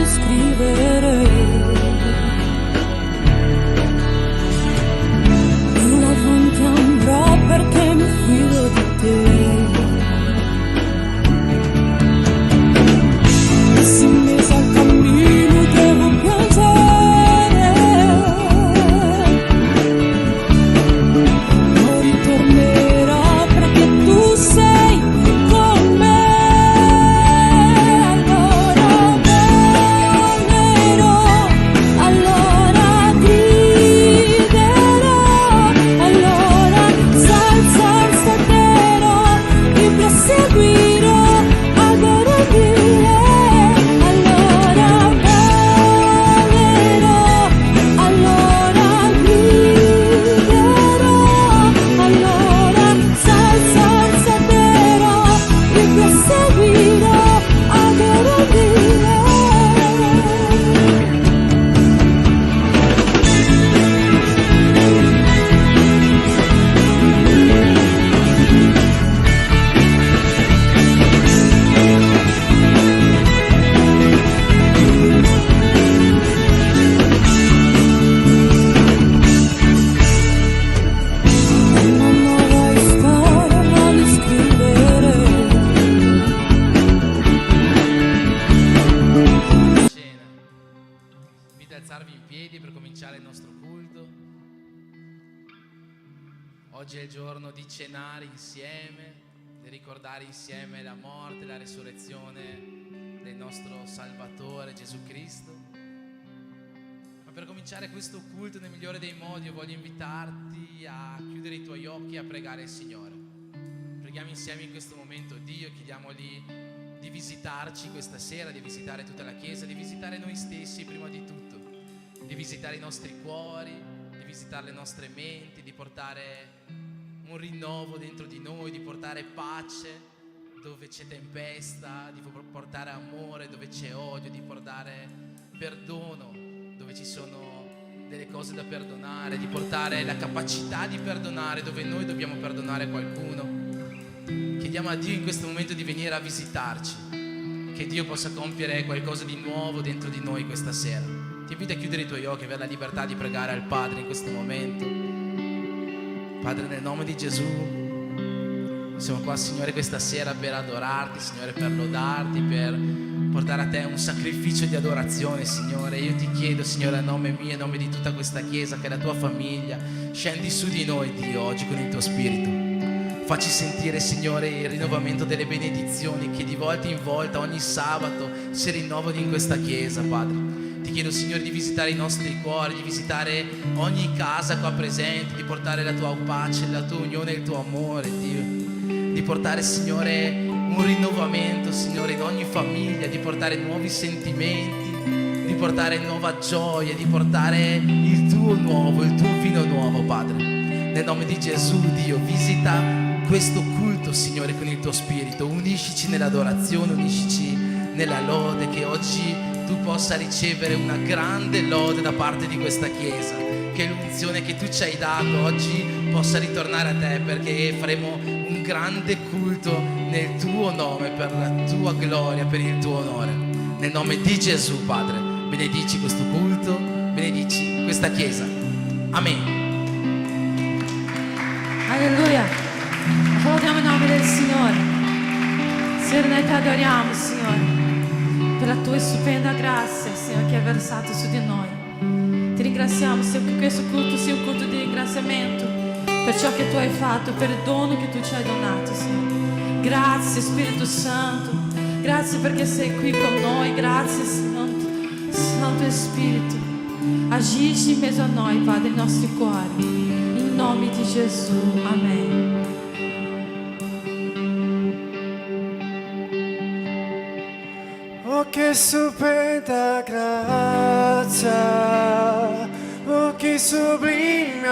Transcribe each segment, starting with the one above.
scrivere più avanti andrò perché mi fido di te. Se in mezzo al cammino devo piangere, non ritornerò perché tu sei con me. Allora griderò, allora salterò, ti perseguirò, adoro dire. Allora ballerò, allora griderò, allora salterò, ti perseguirò, adoro dire. Una nuova storia da scrivere. Cena. Invito ad alzarvi in piedi per cominciare il nostro culto. Oggi è il giorno di cenare insieme, di ricordare insieme la morte e la resurrezione del nostro Salvatore Gesù Cristo. Ma per cominciare questo culto nel migliore dei modi, io voglio invitarti a chiudere i tuoi occhi e a pregare il Signore. Preghiamo insieme in questo momento Dio e chiediamogli di visitarci questa sera, di visitare tutta la Chiesa, di visitare noi stessi prima di tutto, di visitare i nostri cuori, di visitare le nostre menti, di portare un rinnovo dentro di noi, di portare pace dove c'è tempesta, di portare amore dove c'è odio, di portare perdono dove ci sono delle cose da perdonare, di portare la capacità di perdonare dove noi dobbiamo perdonare qualcuno. Chiediamo a Dio in questo momento di venire a visitarci, che Dio possa compiere qualcosa di nuovo dentro di noi questa sera. Ti invito a chiudere i tuoi occhi e avere la libertà di pregare al Padre in questo momento. Padre, nel nome di Gesù, siamo qua, Signore, questa sera per adorarti, Signore, per lodarti, per portare a te un sacrificio di adorazione, Signore. Io ti chiedo, Signore, a nome mio e a nome di tutta questa Chiesa, che la tua famiglia scendi su di noi, Dio, oggi con il tuo Spirito. Facci sentire, Signore, il rinnovamento delle benedizioni che di volta in volta, ogni sabato, si rinnovano in questa Chiesa, Padre. Ti chiedo, Signore, di visitare i nostri cuori, di visitare ogni casa qua presente, di portare la tua pace, la tua unione e il tuo amore, Dio. Di portare, Signore, un rinnovamento, Signore, in ogni famiglia, di portare nuovi sentimenti, di portare nuova gioia, di portare il tuo nuovo, il tuo vino nuovo, Padre. Nel nome di Gesù, Dio, visita questo culto, Signore, con il tuo Spirito. Uniscici nell'adorazione, uniscici nella lode, che oggi tu possa ricevere una grande lode da parte di questa Chiesa, che l'unzione che tu ci hai dato oggi possa ritornare a te, perché faremo un grande culto nel tuo nome, per la tua gloria, per il tuo onore. Nel nome di Gesù, Padre, benedici questo culto, benedici questa Chiesa. Amen. Alleluia. Applaudiamo il nome del Signore. Signore, noi ti adoriamo, Signore, per la tua stupenda grazia, Signore, che hai versato su di noi. Ti ringraziamo, Signore, che questo culto sia un culto di ringraziamento per ciò che tu hai fatto, per il dono che tu ci hai donato, Signore. Grazie, Spirito Santo. Grazie perché sei qui con noi. Grazie, Santo, Santo Spirito. Agisci in mezzo a noi, Padre, nei nostri cuori. In nome di Gesù. Amen. Oh, che stupenda grazia, oh, che sublime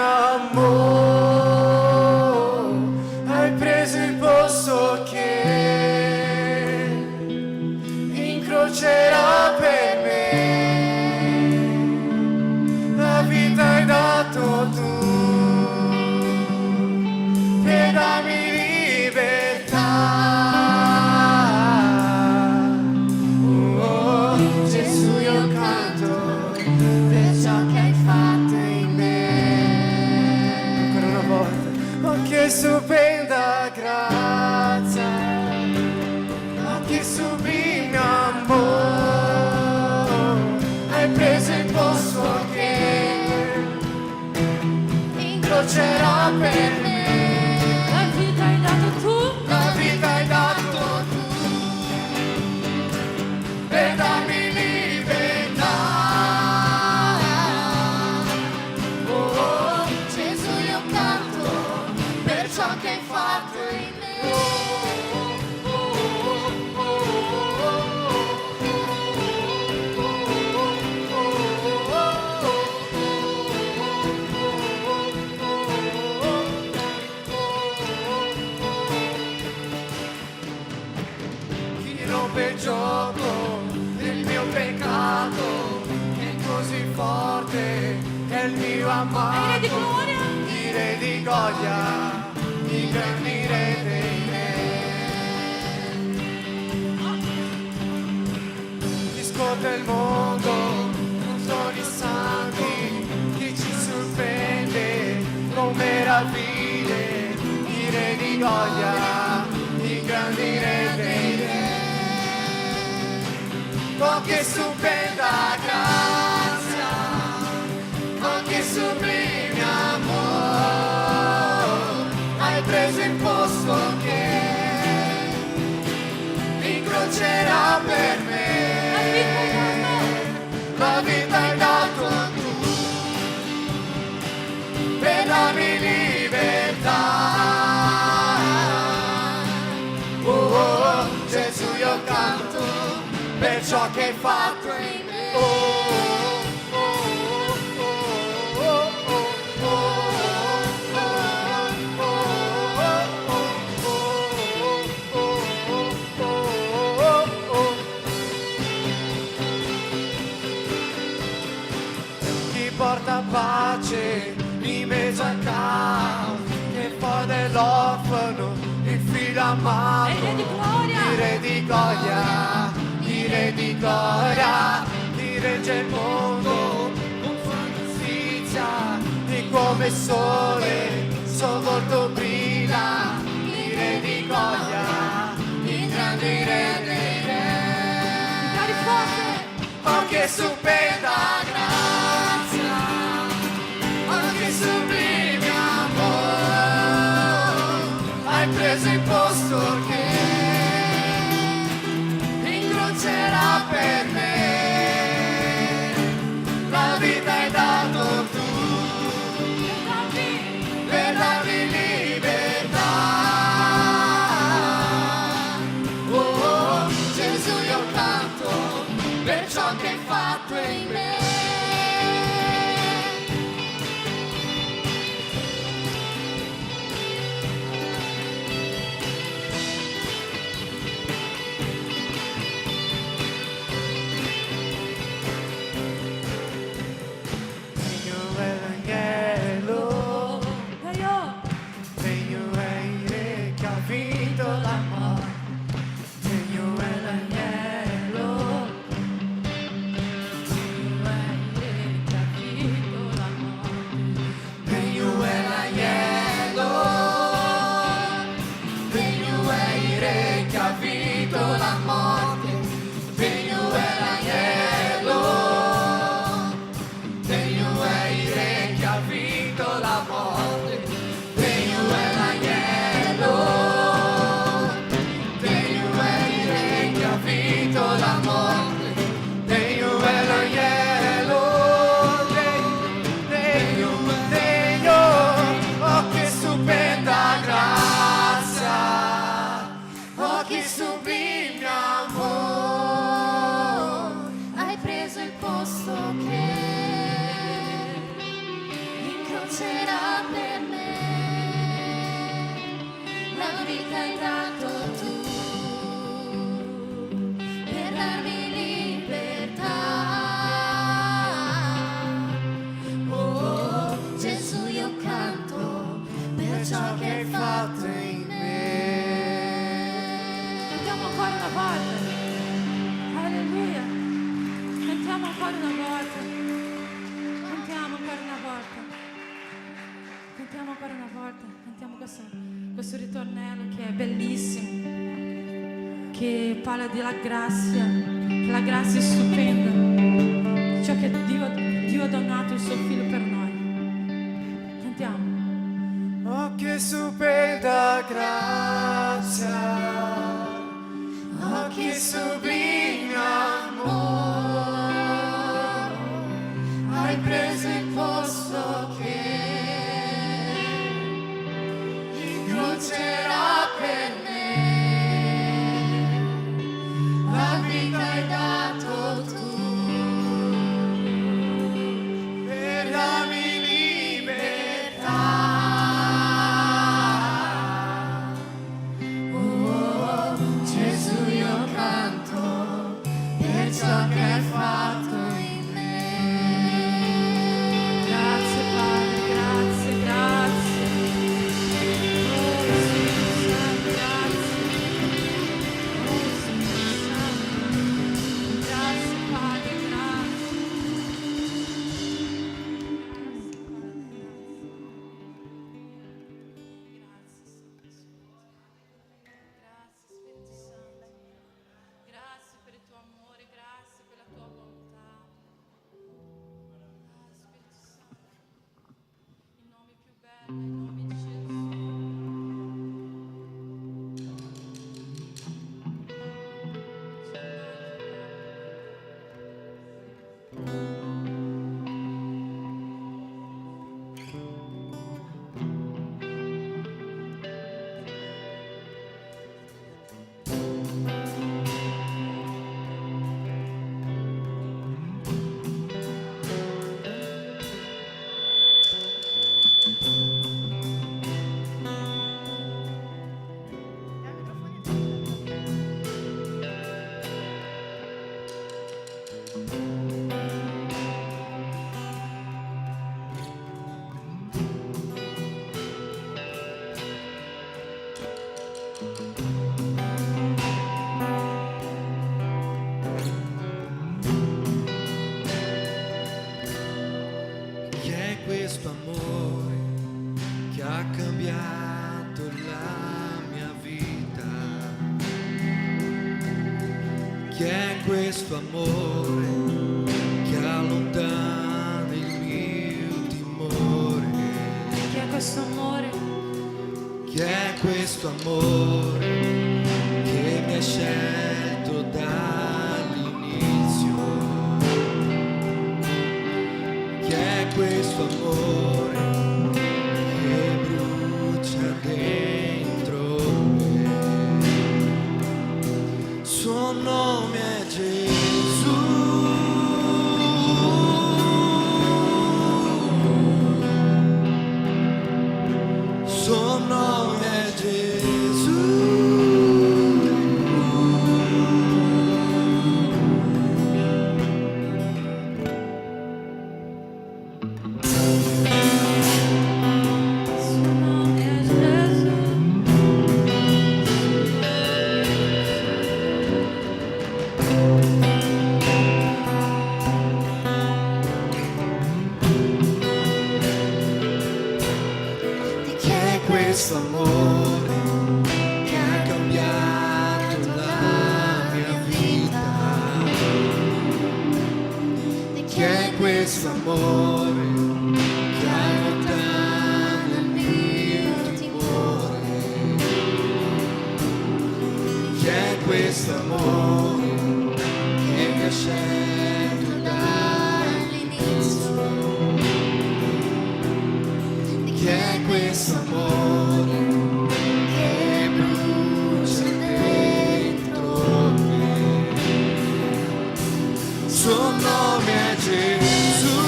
amore, hai preso il posto che incrocerà per me, la vita hai dato tu, per darmi libertà. Gesù, io per me. La vita hai dato tu, La vita hai dato tu per darmi libertà. Oh, Gesù, io canto per ciò che hai fatto in me. Chi rompe il gioco del mio peccato è così forte, è il mio Re di amato, gloria, il re di gloria, il grande re dei re. Chi scuote il mondo, non sono i santi, chi ci sorprende con meraviglie, il re di gloria, il grande re dei re. Oh, che stupenda grazia, oh, che sublime amore, hai preso il posto che incrocerà per me. La vita hai dato tu per darmi libertà. Oh, oh, oh, Gesù, io canto per ciò che hai fatto in me. Oh, oh, oh, oh, oh, oh. Chi porta pace in mezzo al caos, che fa dell'orfano il figlio amato, il Re di gloria, il re di gloria, il re di gloria, ti regge il mondo con sua giustizia, e come sole suo volto brilla, il re di gloria, il grande re dei re. cari forte, Oh, che stupenda grazia, oh, che sublime amore, hai preso il posto che incrocerà per me. La vita hai dato tu per darmi libertà. Oh, oh, Gesù, io canto per ciò che hai fatto in me. Regno è l'agnello, regno è il re che ha vinto la morte. Regno è l'agnello, regno è l'agnello, regno è il re che ha vinto la morte. Regno è l'agnello, regno è il re che ha vinto la morte. Regno è l'agnello, regno è il re che ha vinto la morte. Regno è l'agnello, regno, oh, che stupenda grazia, oh, che sublime amore, hai preso il posto che incrocerà per me. La vita hai dato tu per darmi libertà. Oh, Gesù, io canto per ciò che hai fatto in me. cantiamo ancora una volta, alleluia, cantiamo ancora una volta, cantiamo ancora una volta, cantiamo ancora una volta, cantiamo questo ritornello che è bellissimo, che parla della grazia, che la grazia è stupenda, di ciò che Dio ha donato il suo figlio per noi. Cantiamo. Oh, che stupenda grazia, oh che sublime amore, hai preso il posto che incrocerà per me, la vita hai dato tu per darmi libertà. Oh, Gesù, io canto per ciò che hai fatto in me. Grazie Padre, grazie, grazie. Oh Spirito Santo, grazie. Oh Spirito Santo. Grazie Padre, grazie. Grazie Spirito Santo. Grazie per il tuo amore, grazie per la tua bontà. Spirito Santo, il nome più bello, il nome di Gesù. Chi è questo amore che ha cambiato la mia vita? Chi è questo amore che allontana il mio timore? Chi è questo amore? Chi è questo amore che mi ha scelto dall'inizio? Chi è questo amore che brucia dentro me? Suo nome è Gesù. Suo nome è Gesù. Suo nome è Gesù. Di chi è questo amore che ha cambiato la mia vita? Di chi è questo amore che allontana il mio timore? Di chi è questo amore che mi ha scelto dall'inizio? Di chi è questo amore che brucia dentro me? Suo nome è Gesù.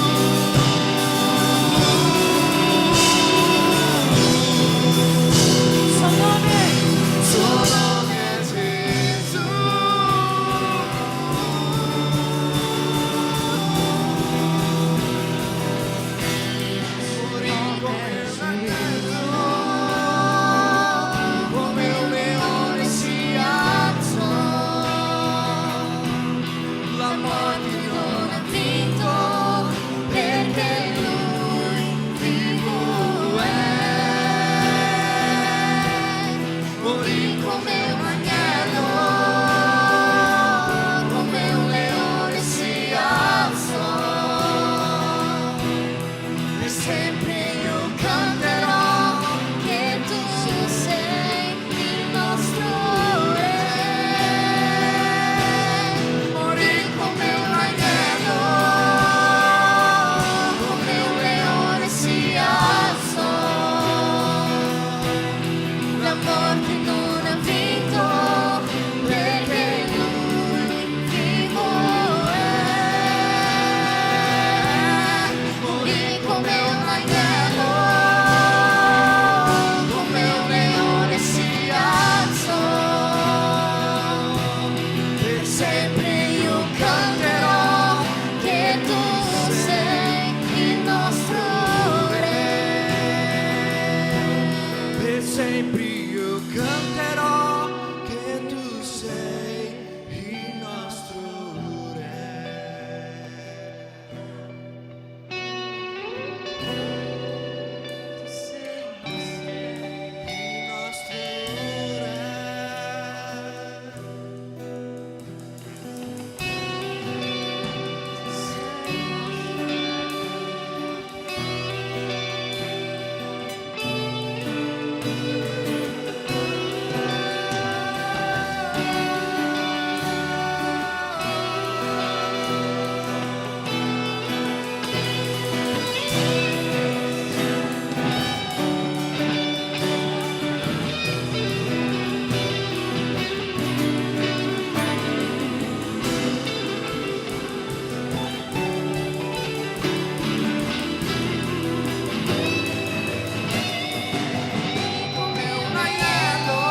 Suo nome Suo nome è Gesù. Morì come un leone si alzò, la morte non ha vinto. sempre io canterò che tu sei il nostro Re. Per sempre io canterò che tu sei il nostro Re. Tu sei Il nostro Re. Come un agnello,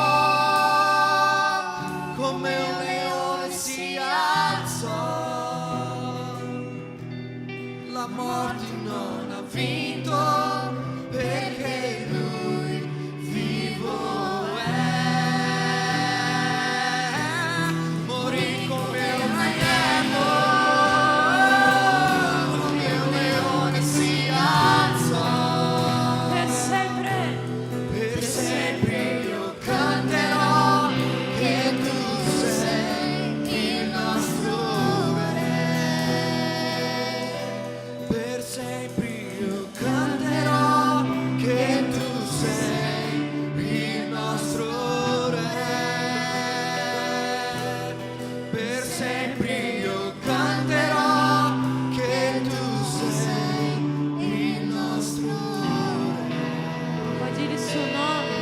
come un leone si alzò, la morte non ha vinto perché lui vivo è. Morì come un agnello, come un leone si alzò. per sempre. Per sempre io canterò che tu sei il nostro Re. Per sempre io canterò che tu sei il nostro Re. Per sempre io canterò che tu sei il nostro Re. Puoi dire il suo nome.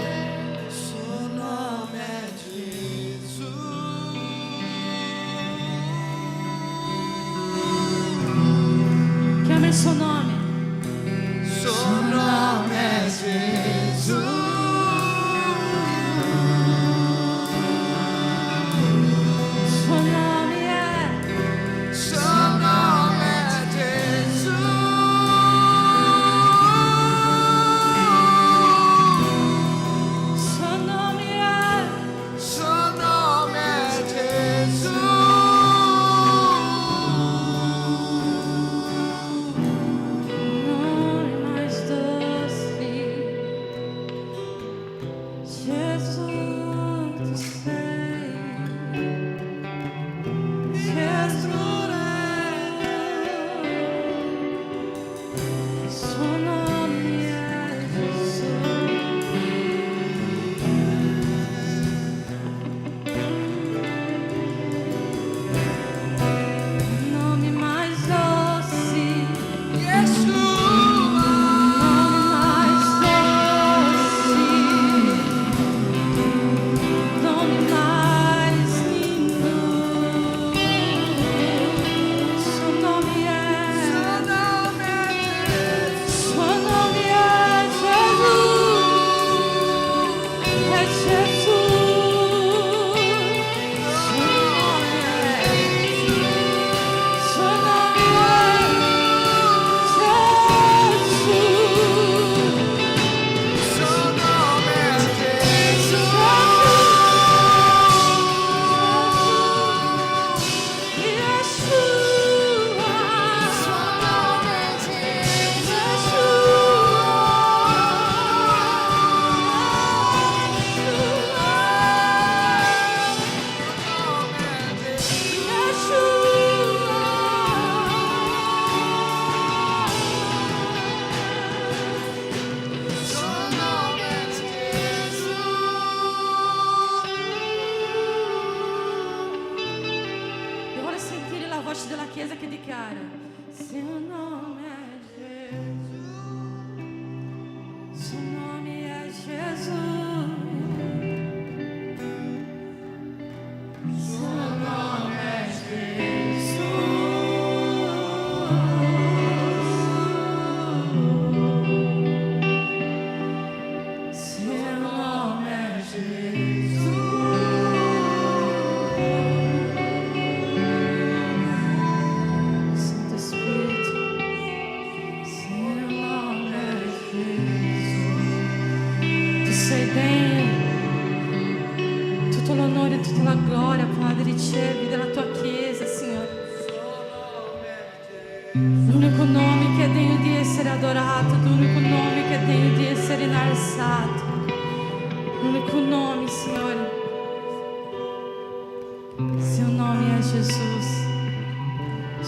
Suo nome è Gesù. Chiama il suo nome. Suo nome è Gesù. Il suo nome è. Suo nome è Gesù. Il suo nome è. Suo nome è Gesù. Nome mais doce. Jesus, tu sei. Jesus, il suo nome è Gesù. Nome mais doce. Yeshua. Nome mais lindo. Seu nome é. Suo nome è Gesù. Seu nome é Jesus. É Jesus. Seu nome é. Seu nome é Jesus. Suo nome è Gesù. Suo nome è Suo nome è Gesù. Eu voglio sentire la voce della Chiesa che dichiara: Seu nome è Gesù. Seu nome è Gesù. Seu nome è Gesù. Seu nome è Gesù.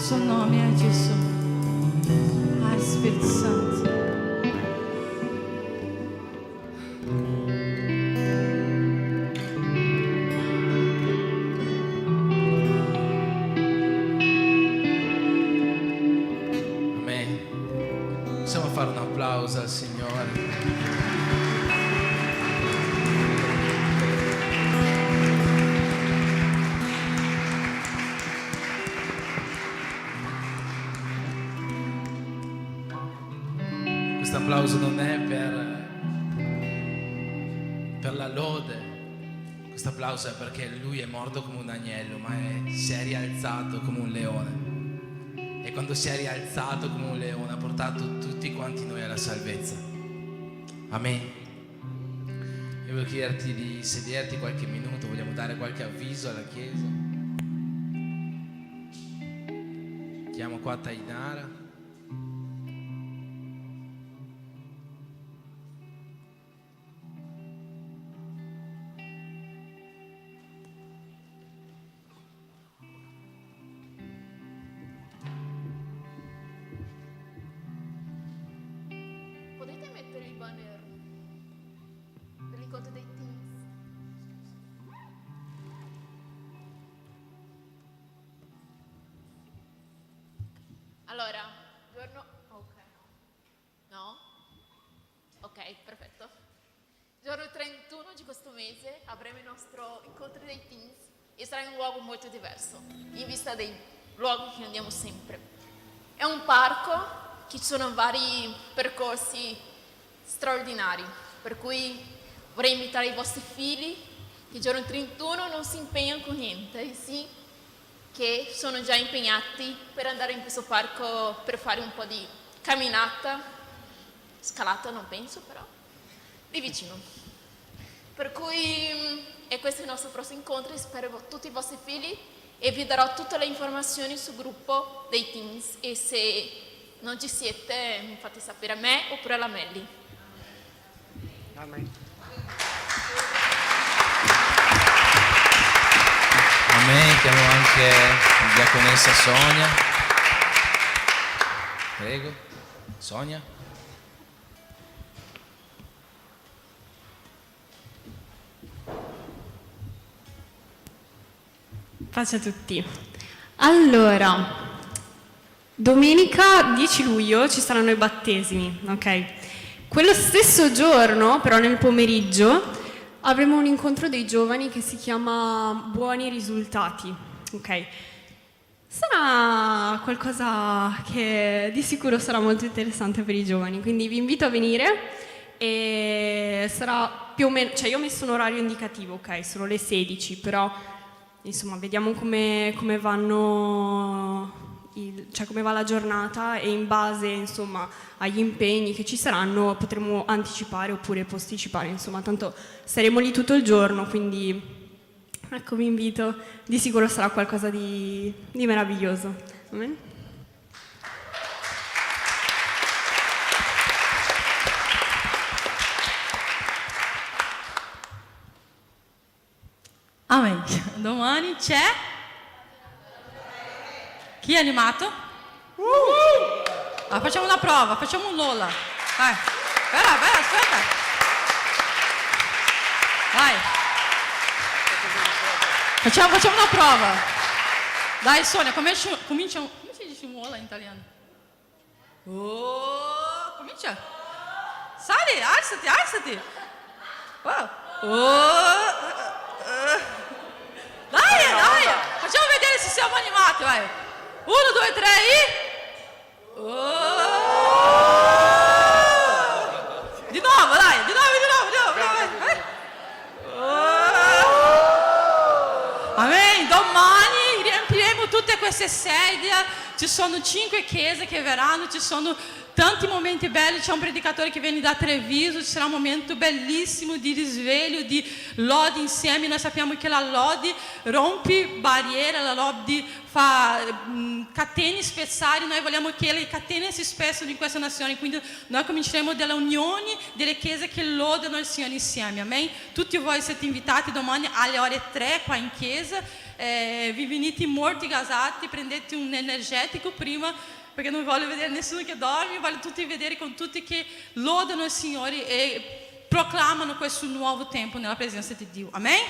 Suo nome è Gesù. Ah, Spirito Santo. Amen. Possiamo fare un applauso al Signore. Questo applauso non è per la lode, questo applauso è perché lui è morto come un agnello, ma si è rialzato come un leone. E quando si è rialzato come un leone ha portato tutti quanti noi alla salvezza. Amen. Io voglio chiederti di sederti qualche minuto, vogliamo dare qualche avviso alla Chiesa. Chiamo qua Tainara. Potete mettere il banner dell'incontro dei teens? Allora, giorno... Ok. No? Ok, perfetto. Giorno 31 di questo mese avremo il nostro incontro dei teens e sarà in un luogo molto diverso, in vista dei luoghi che andiamo sempre. È un parco che ci sono vari percorsi straordinari, per cui vorrei invitare i vostri figli che il giorno 31 non si impegnano con niente, sì, che sono già impegnati per andare in questo parco per fare un po' di camminata, scalata non penso però, lì vicino. Per cui e questo è il nostro prossimo incontro, spero tutti i vostri figli e vi darò tutte le informazioni sul gruppo dei teens e se non ci siete mi fate sapere a me oppure alla Melli. Amen. Amen. Chiamo anche la diaconessa Sonia. Prego. Sonia. Pace a tutti. Allora, domenica 10 luglio ci saranno i battesimi, ok? Quello stesso giorno, però nel pomeriggio, avremo un incontro dei giovani che si chiama Buoni Risultati, ok? Sarà qualcosa che di sicuro sarà molto interessante per i giovani, quindi vi invito a venire e sarà più o meno, cioè io ho messo un orario indicativo, ok? Sono le 16, però insomma vediamo come vanno cioè come va la giornata e in base insomma agli impegni che ci saranno potremo anticipare oppure posticipare, insomma tanto saremo lì tutto il giorno, quindi ecco vi invito, di sicuro sarà qualcosa di meraviglioso. Amen. Amen. Domani c'è? Chi è animato? Ah, facciamo una prova, facciamo un Lola. Vai, aspetta. Vai. Facciamo una prova. Dai Sonia, comincia. Come si dice un Lola in italiano? Oh, comincia. Sali, alzati. Oh. Dai, facciamo vedere se siamo animati, vai. 1, 2, 3 e... Di nuovo, dai, di nuovo. Amen, domani riempiremo tutte queste sedie, ci sono 5 chiese che verranno, ci sono tanti momenti belli, c'è un predicatore che viene da Treviso, ci sarà un momento bellissimo di risveglio, di lode insieme. Noi sappiamo che la lode rompe barriere, la lode fa catene spezzare, noi vogliamo che le catene si spezzino in questa nazione, quindi noi cominceremo dalla unione delle chiese che lodano il Signore insieme, amen? Tutti voi siete invitati domani alle ore 3 qua in chiesa vi venite morti, gasati, prendete un energetico prima, perché non voglio vedere nessuno che dorme, voglio tutti vedere con tutti che lodano il Signore e proclamano questo nuovo tempo nella presenza di Dio. Amen?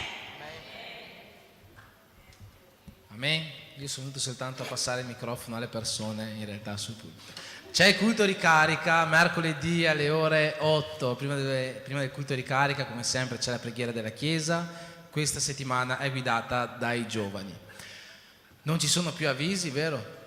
Amen. Io sono venuto soltanto a passare il microfono alle persone, in realtà sul pulpito. C'è il culto ricarica, mercoledì alle ore 8, prima del culto ricarica, come sempre c'è la preghiera della Chiesa. Questa settimana è guidata dai giovani. Non ci sono più avvisi, vero?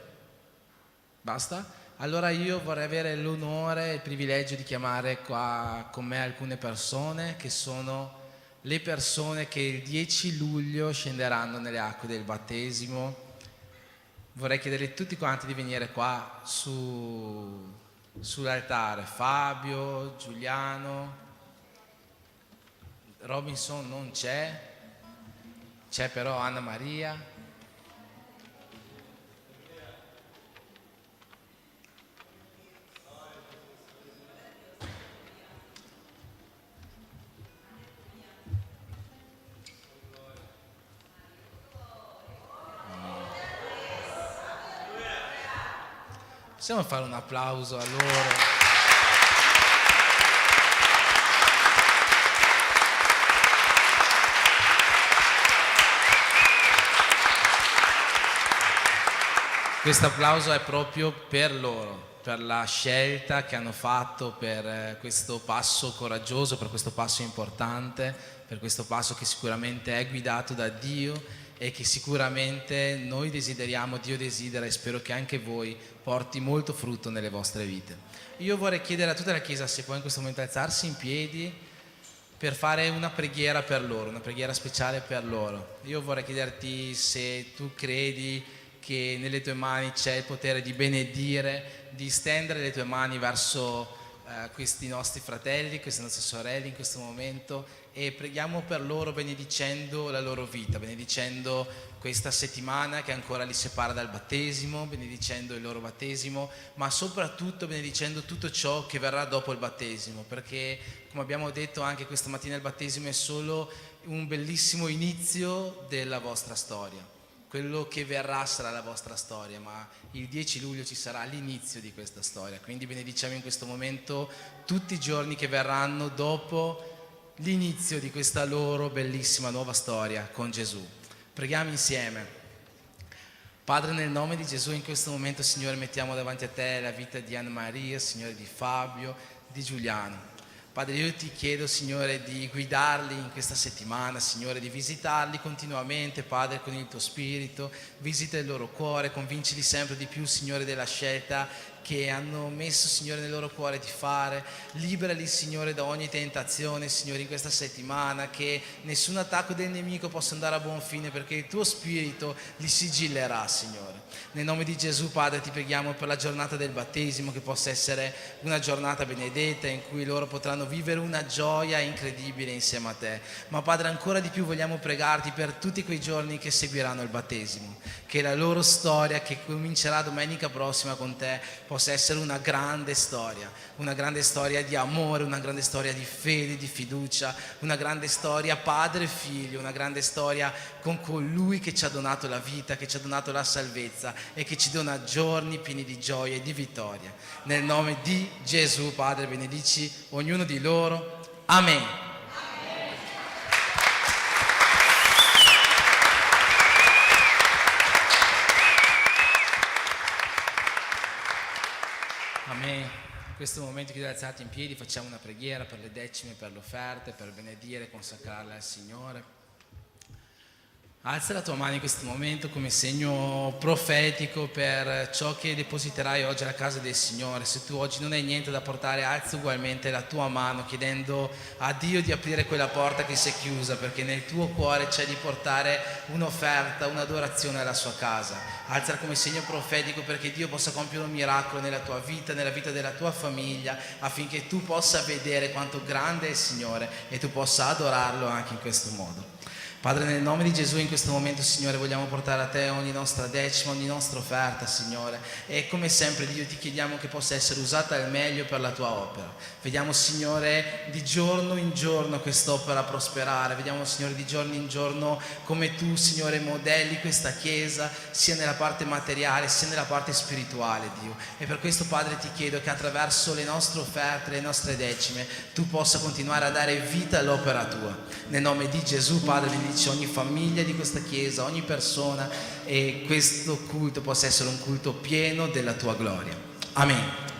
Basta? Allora io vorrei avere l'onore e il privilegio di chiamare qua con me alcune persone che sono le persone che il 10 luglio scenderanno nelle acque del battesimo. Vorrei chiedere a tutti quanti di venire qua sull'altare. Fabio, Giuliano, Robinson non c'è però Anna Maria. Possiamo fare un applauso a loro? Questo applauso è proprio per loro, per la scelta che hanno fatto, per questo passo coraggioso, per questo passo importante, per questo passo che sicuramente è guidato da Dio e che sicuramente noi desideriamo, Dio desidera e spero che anche voi porti molto frutto nelle vostre vite. Io vorrei chiedere a tutta la Chiesa se può in questo momento alzarsi in piedi per fare una preghiera per loro, una preghiera speciale per loro. Io vorrei chiederti se tu credi che nelle tue mani c'è il potere di benedire, di stendere le tue mani verso questi nostri fratelli, queste nostre sorelle in questo momento, e preghiamo per loro benedicendo la loro vita, benedicendo questa settimana che ancora li separa dal battesimo, benedicendo il loro battesimo, ma soprattutto benedicendo tutto ciò che verrà dopo il battesimo, perché come abbiamo detto anche questa mattina il battesimo è solo un bellissimo inizio della vostra storia. Quello che verrà sarà la vostra storia, ma il 10 luglio ci sarà l'inizio di questa storia. Quindi benediciamo in questo momento tutti i giorni che verranno dopo l'inizio di questa loro bellissima nuova storia con Gesù. Preghiamo insieme. Padre, nel nome di Gesù, in questo momento, Signore, mettiamo davanti a Te la vita di Anna Maria, Signore, di Fabio, di Giuliano. Padre, io ti chiedo, Signore, di guidarli in questa settimana, Signore, di visitarli continuamente, Padre, con il tuo spirito, visita il loro cuore, convincili sempre di più, Signore, della scelta che hanno messo, Signore, nel loro cuore di fare. Liberali, Signore, da ogni tentazione, Signore, in questa settimana, che nessun attacco del nemico possa andare a buon fine, perché il tuo spirito li sigillerà, Signore. Nel nome di Gesù, Padre, ti preghiamo per la giornata del battesimo, che possa essere una giornata benedetta in cui loro potranno vivere una gioia incredibile insieme a te. Ma Padre, ancora di più vogliamo pregarti per tutti quei giorni che seguiranno il battesimo, che la loro storia, che comincerà domenica prossima con te, possa essere una grande storia di amore, una grande storia di fede, di fiducia, una grande storia padre e figlio, una grande storia con colui che ci ha donato la vita, che ci ha donato la salvezza e che ci dona giorni pieni di gioia e di vittoria. Nel nome di Gesù, Padre, benedici ognuno di loro. Amen. Amen. In questo momento che alzati in piedi facciamo una preghiera per le decime, per le offerte, per benedire e consacrarle al Signore. Alza la tua mano in questo momento come segno profetico per ciò che depositerai oggi alla casa del Signore. Se tu oggi non hai niente da portare, alza ugualmente la tua mano chiedendo a Dio di aprire quella porta che si è chiusa, perché nel tuo cuore c'è di portare un'offerta, un'adorazione alla sua casa. Alzala come segno profetico perché Dio possa compiere un miracolo nella tua vita, nella vita della tua famiglia, affinché tu possa vedere quanto grande è il Signore e tu possa adorarlo anche in questo modo. Padre, nel nome di Gesù in questo momento, Signore, vogliamo portare a Te ogni nostra decima, ogni nostra offerta, Signore. E come sempre, Dio, ti chiediamo che possa essere usata al meglio per la Tua opera. Vediamo, Signore, di giorno in giorno quest'opera prosperare. Vediamo, Signore, di giorno in giorno come Tu, Signore, modelli questa Chiesa, sia nella parte materiale, sia nella parte spirituale, Dio. E per questo, Padre, ti chiedo che attraverso le nostre offerte, le nostre decime, Tu possa continuare a dare vita all'opera Tua. Nel nome di Gesù, Padre, benedici ogni famiglia di questa Chiesa, ogni persona, e questo culto possa essere un culto pieno della Tua gloria. Amen.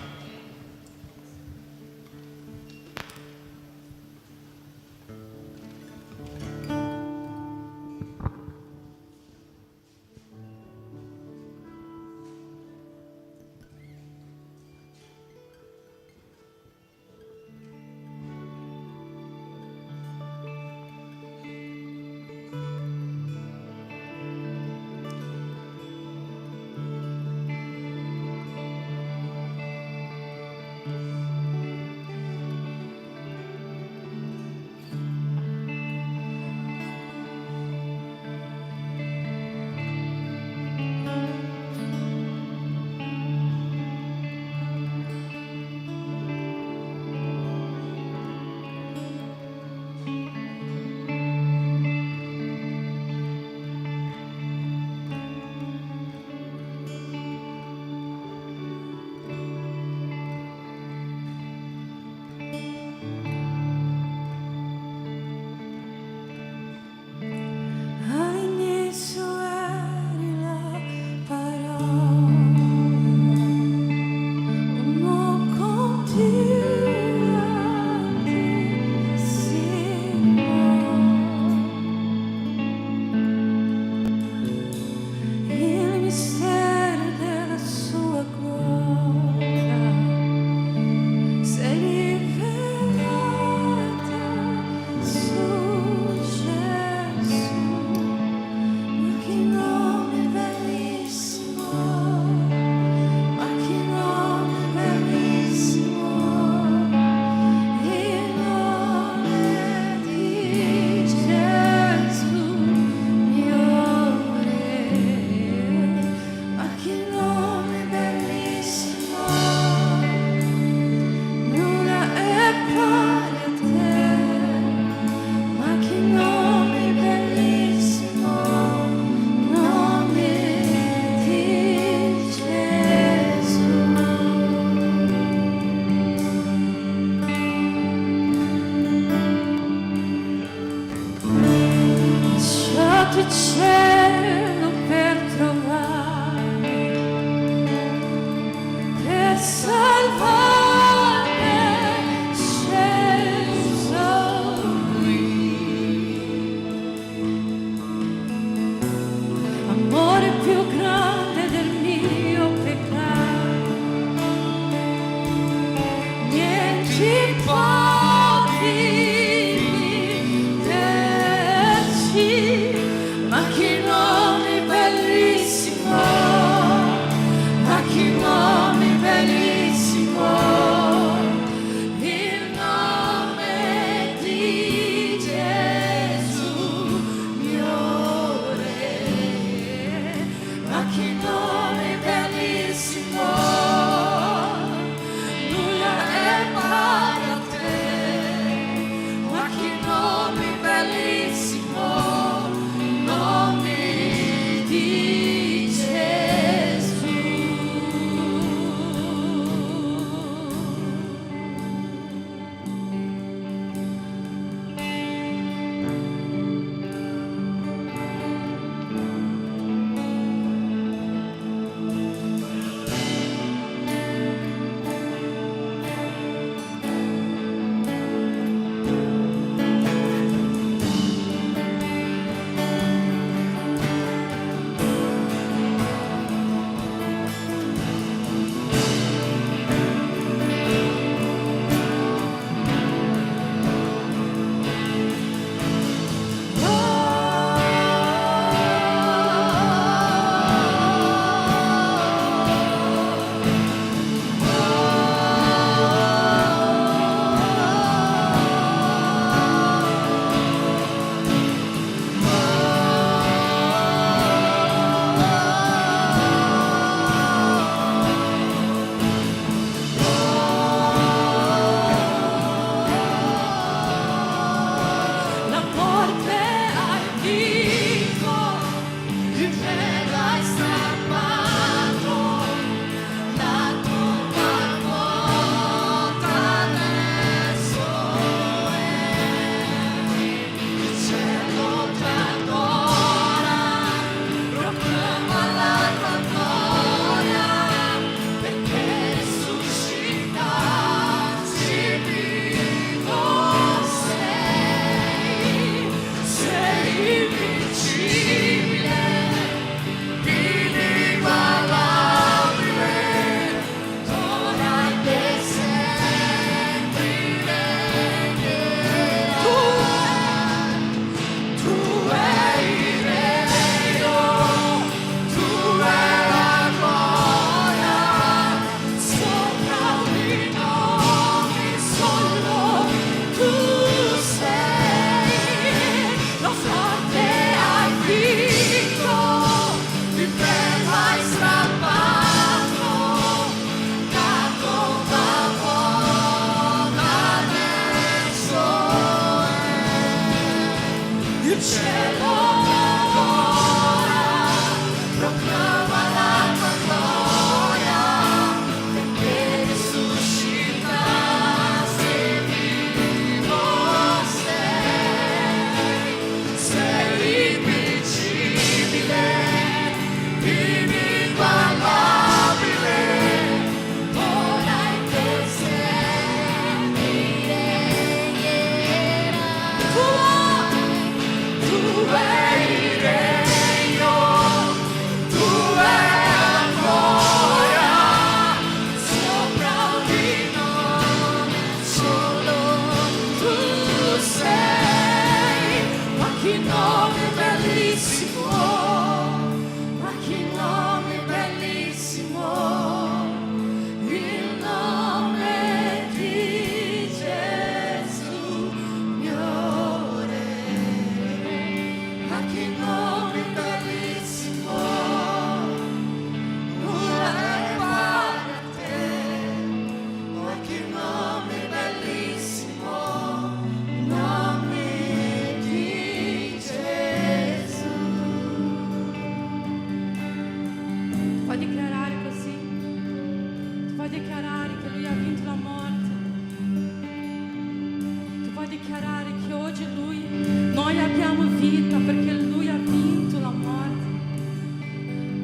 dichiarare che oggi noi abbiamo vita perché Lui ha vinto la morte.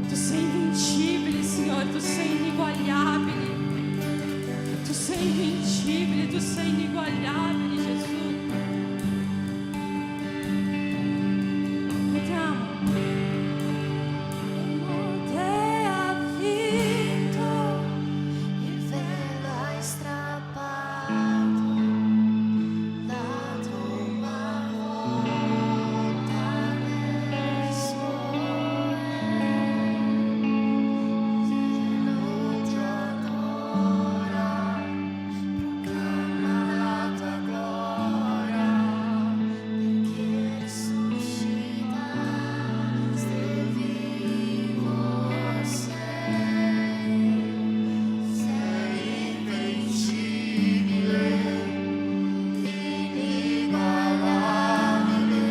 Tu sei invincibile, Signore, tu sei ineguagliabile. Tu sei invincibile, tu sei ineguagliabile, Gesù. Vediamo. Te ha vinto, il velo hai strappato, la tomba vuota nel sole, cielo ti adora, proclama la tua gloria, perché risuscitaste vivo sei invincibile, inigualabile,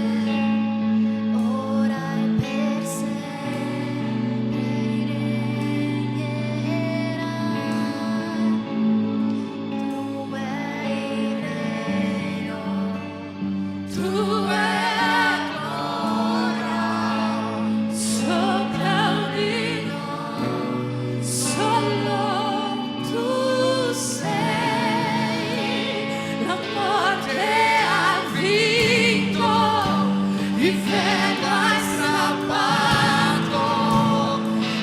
ora e per sempre regnerai. Tu hai gloria sopra di noi, solo tu sei. La morte ha vinto, il velo hai strappato,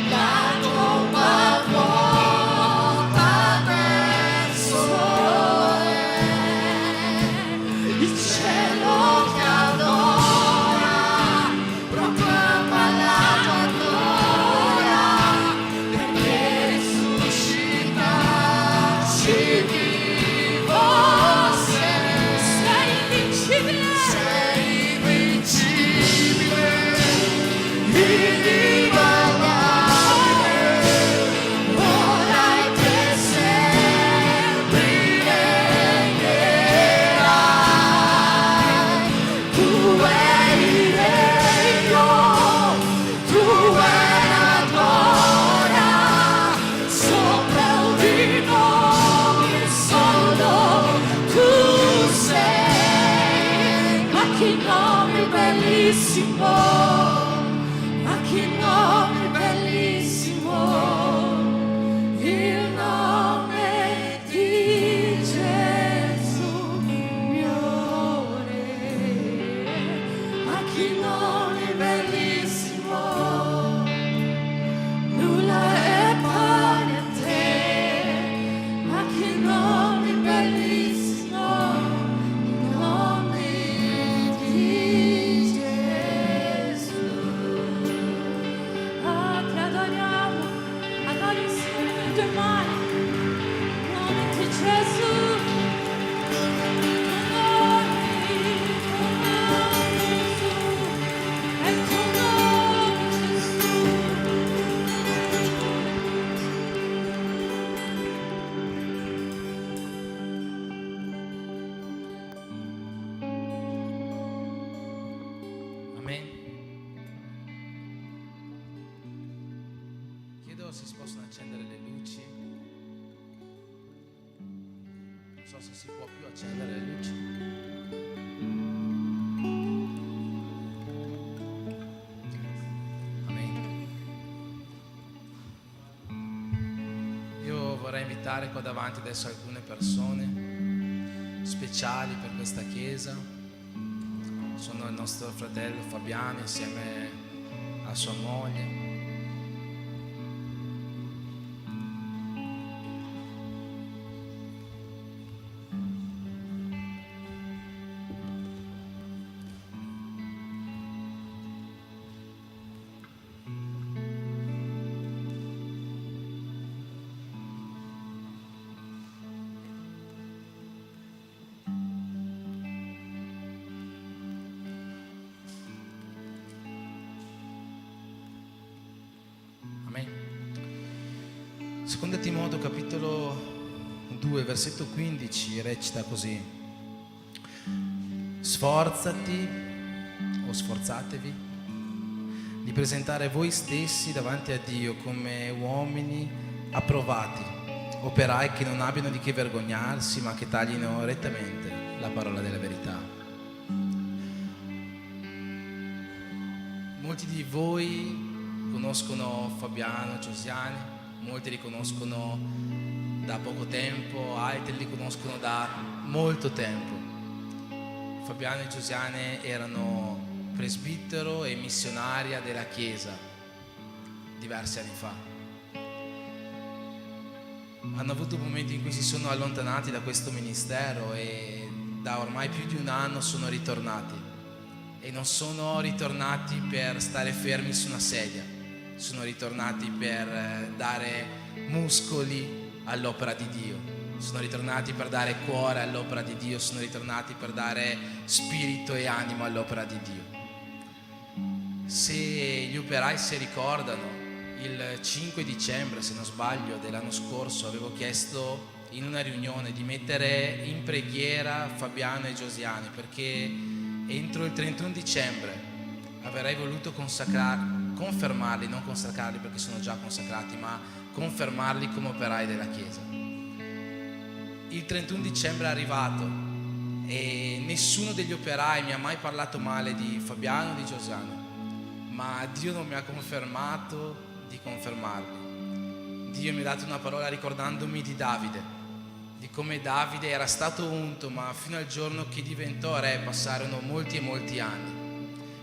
la tomba vuota nel sole, il cielo ti adora, proclama la tua gloria, perché risuscitaci vivo sei. Sei invincibile, inigualabile, ora e per sempre regnerai. Tu hai il regno, tu hai la gloria sopra di noi, solo tu sei. Ma che nome bellissimo, ma che nome bellissimo, il nome di Gesù mio Re. Ma che nome bellissimo, nulla è pari a te. Ma che nome bellissimo, il nome di Gesù. Ah, ti adoriamo, adori insieme le tue mani, in nome di Gesù. È il tuo nome, Gesù. Amen. Chiedo se si possono accendere le luci. Non so se si può più accendere le luci. Amen. Io vorrei invitare qua davanti adesso alcune persone speciali per questa chiesa. Sono il nostro fratello Fabiano insieme a sua moglie. Amen. Seconda Timoteo capitolo 2 versetto 15 recita così: sforzati o sforzatevi di presentare voi stessi davanti a Dio come uomini approvati, operai che non abbiano di che vergognarsi ma che taglino rettamente, la parola della verità. Molti di voi conoscono Fabiano Giosiani, molti li conoscono da poco tempo, altri li conoscono da molto tempo. Fabiano e Giosiane erano presbitero e missionaria della Chiesa diversi anni fa. Hanno avuto momenti in cui si sono allontanati da questo ministero e da ormai più di un anno sono ritornati. E non sono ritornati per stare fermi su una sedia, sono ritornati per dare muscoli all'opera di Dio, sono ritornati per dare cuore all'opera di Dio, sono ritornati per dare spirito e animo all'opera di Dio. Se gli operai si ricordano, il 5 dicembre, se non sbaglio, dell'anno scorso avevo chiesto in una riunione di mettere in preghiera Fabiano e Giosiane, perché entro il 31 dicembre avrei voluto confermarli, non consacrarli perché sono già consacrati, ma confermarli come operai della Chiesa. Il 31 dicembre è arrivato e nessuno degli operai mi ha mai parlato male di Fabiano e di Giosiane, ma Dio non mi ha confermato di confermarli. Dio mi ha dato una parola ricordandomi di Davide, di come Davide era stato unto, ma fino al giorno che diventò re passarono molti e molti anni.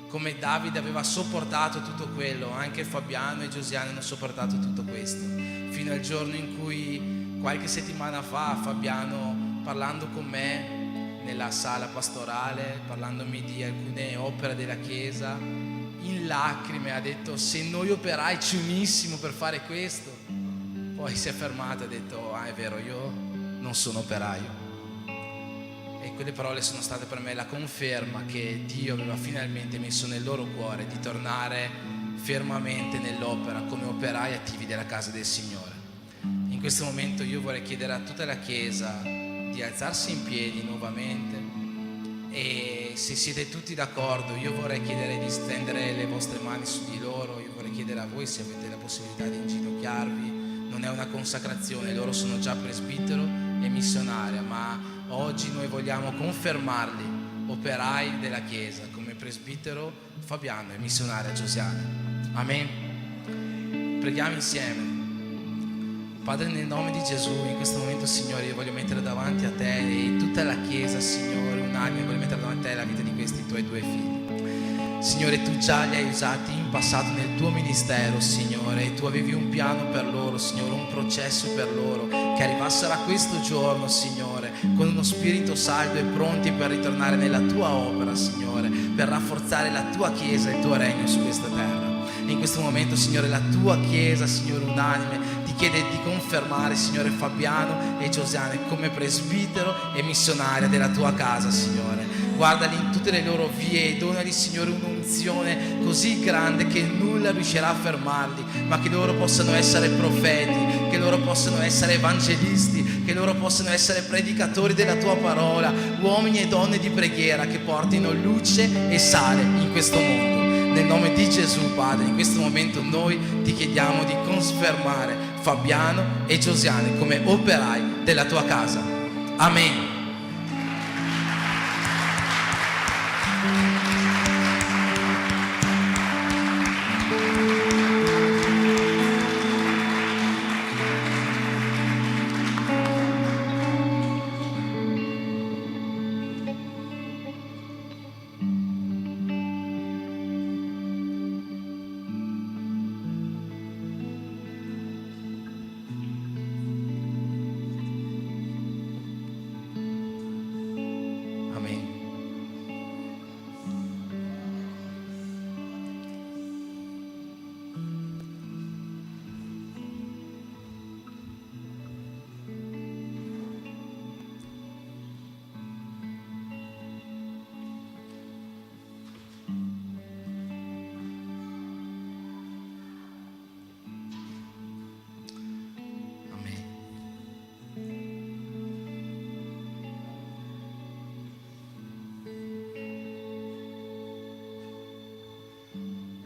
Come Davide aveva sopportato tutto quello, anche Fabiano e Giosiane hanno sopportato tutto questo, fino al giorno in cui qualche settimana fa Fabiano, parlando con me nella sala pastorale, parlandomi di alcune opere della Chiesa, in lacrime ha detto: se noi operai ci unissimo per fare questo. Poi si è fermato e ha detto: ah, è vero, io non sono operaio. E quelle parole sono state per me la conferma che Dio aveva finalmente messo nel loro cuore di tornare fermamente nell'opera come operai attivi della casa del Signore. In questo momento io vorrei chiedere a tutta la Chiesa di alzarsi in piedi nuovamente, e se siete tutti d'accordo io vorrei chiedere di stendere le vostre mani su di loro. Io vorrei chiedere a voi se avete la possibilità di inginocchiarvi. Non è una consacrazione, loro sono già presbitero e missionaria, ma oggi noi vogliamo confermarli operai della Chiesa come presbitero Fabiano e missionaria Giosiane. Amen. Preghiamo insieme. Padre, nel nome di Gesù, in questo momento, Signore, io voglio mettere davanti a Te e tutta la Chiesa, Signore, unanime, voglio mettere davanti a Te la vita di questi Tuoi due figli. Signore, Tu già li hai usati in passato nel Tuo ministero, Signore, e Tu avevi un piano per loro, Signore, un processo per loro, che arrivassero a questo giorno, Signore, con uno spirito saldo e pronti per ritornare nella Tua opera, Signore, per rafforzare la Tua Chiesa e il Tuo regno su questa terra. In questo momento, Signore, la Tua Chiesa, Signore, unanime, ti chiede di confermare, Signore, Fabiano e Giosiane come presbitero e missionaria della Tua casa, Signore. Guardali in tutte le loro vie e donali, Signore, un'unzione così grande che nulla riuscirà a fermarli, ma che loro possano essere profeti, che loro possano essere evangelisti, che loro possano essere predicatori della Tua parola, uomini e donne di preghiera che portino luce e sale in questo mondo. Nel nome di Gesù, Padre, in questo momento noi ti chiediamo di confermare Fabiano e Giosiane come operai della Tua casa. Amen.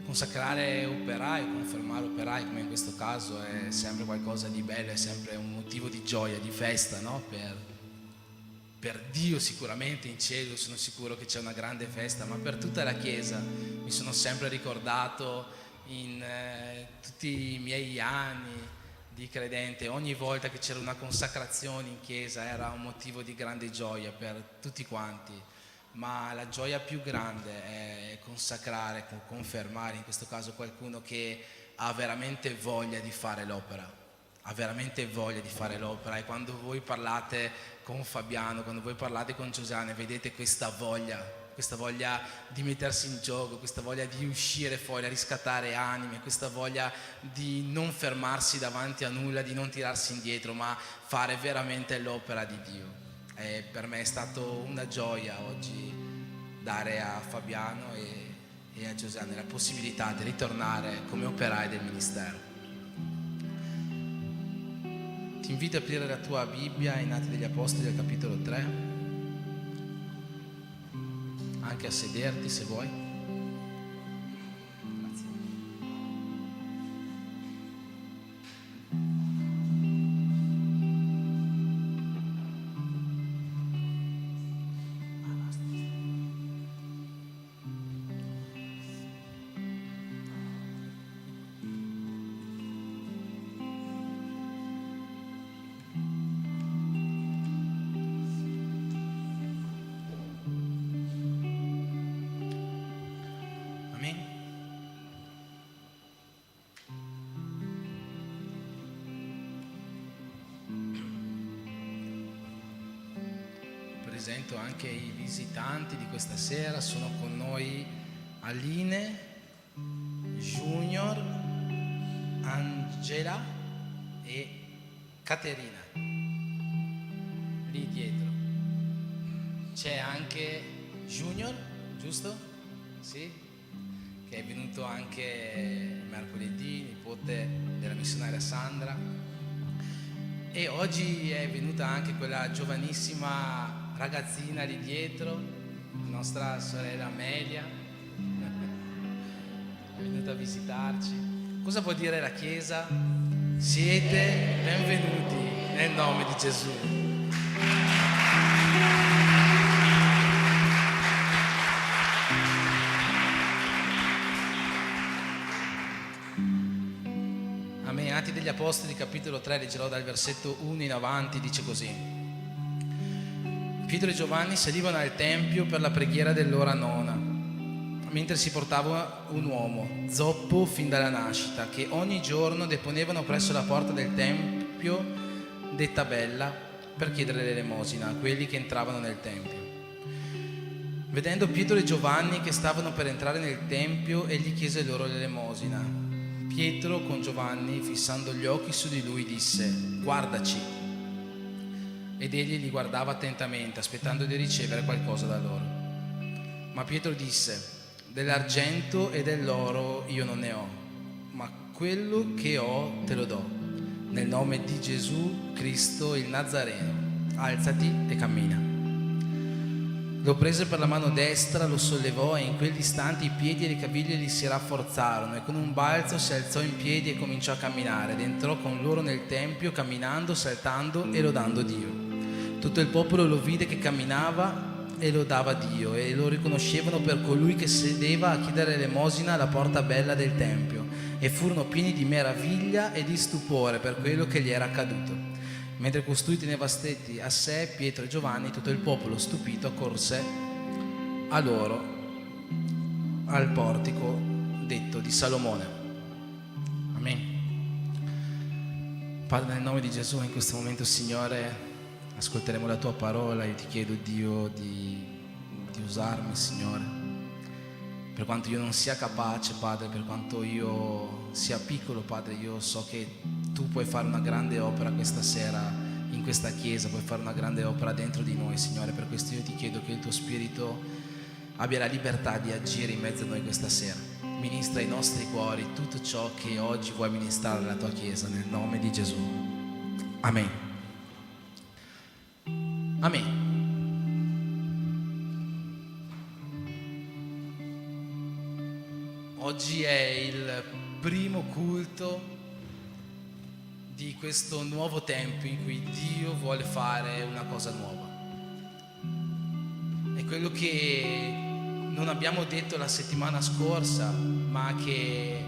Consacrare operai, confermare operai, come in questo caso, è sempre qualcosa di bello, è sempre un motivo di gioia, di festa, no? per Dio sicuramente in cielo sono sicuro che c'è una grande festa, ma per tutta la Chiesa mi sono sempre ricordato in tutti i miei anni di credente, ogni volta che c'era una consacrazione in chiesa era un motivo di grande gioia per tutti quanti, ma la gioia più grande è consacrare, confermare in questo caso qualcuno che ha veramente voglia di fare l'opera, ha veramente voglia di fare l'opera. E quando voi parlate con Fabiano, quando voi parlate con Giuseppe, vedete questa voglia di mettersi in gioco, questa voglia di uscire fuori a riscattare anime, questa voglia di non fermarsi davanti a nulla, di non tirarsi indietro, ma fare veramente l'opera di Dio. E per me è stato una gioia oggi dare a Fabiano e a Giuseppe la possibilità di ritornare come operai del ministero. Ti invito a aprire la tua Bibbia in Atti degli Apostoli al capitolo 3, anche a sederti se vuoi. Grazie. Presento anche i visitanti di questa sera. Sono con noi Aline, Junior, Angela e Caterina. Lì dietro c'è anche Junior, giusto? Sì? Che è venuto anche mercoledì, nipote della missionaria Sandra. E oggi è venuta anche quella giovanissima ragazzina lì dietro, nostra sorella Amelia, è venuta a visitarci. Cosa vuol dire la Chiesa? Siete benvenuti nel nome di Gesù. Amen. Atti degli Apostoli capitolo 3, leggerò dal versetto 1 in avanti, dice così: Pietro e Giovanni salivano al tempio per la preghiera dell'ora nona, mentre si portava un uomo, zoppo fin dalla nascita, che ogni giorno deponevano presso la porta del tempio detta Bella per chiedere l'elemosina a quelli che entravano nel tempio. Vedendo Pietro e Giovanni che stavano per entrare nel tempio, egli chiese loro l'elemosina. Pietro con Giovanni, fissando gli occhi su di lui, disse: guardaci. Ed egli li guardava attentamente, aspettando di ricevere qualcosa da loro. Ma Pietro disse: dell'argento e dell'oro io non ne ho, ma quello che ho te lo do. Nel nome di Gesù Cristo il Nazareno, alzati e cammina. Lo prese per la mano destra, lo sollevò e in quell'istante i piedi e le caviglie gli si rafforzarono e con un balzo si alzò in piedi e cominciò a camminare ed entrò con loro nel tempio, camminando, saltando e lodando Dio. Tutto il popolo lo vide che camminava e lodava Dio e lo riconoscevano per colui che sedeva a chiedere l'elemosina alla porta bella del tempio, e furono pieni di meraviglia e di stupore per quello che gli era accaduto. Mentre costui teneva stretti a sé Pietro e Giovanni, tutto il popolo stupito accorse a loro al portico detto di Salomone. Amen. Padre, nel nome di Gesù, in questo momento, Signore, ascolteremo la tua parola. Io ti chiedo, Dio, di usarmi, Signore, per quanto io non sia capace, Padre, per quanto io sia piccolo, Padre. Io so che tu puoi fare una grande opera questa sera in questa chiesa, puoi fare una grande opera dentro di noi, Signore. Per questo io ti chiedo che il tuo Spirito abbia la libertà di agire in mezzo a noi questa sera. Ministra ai nostri cuori tutto ciò che oggi vuoi ministrare alla tua chiesa, nel nome di Gesù. Amen. Amen. Oggi è il primo culto di questo nuovo tempo in cui Dio vuole fare una cosa nuova. quello che non abbiamo detto la settimana scorsa, ma che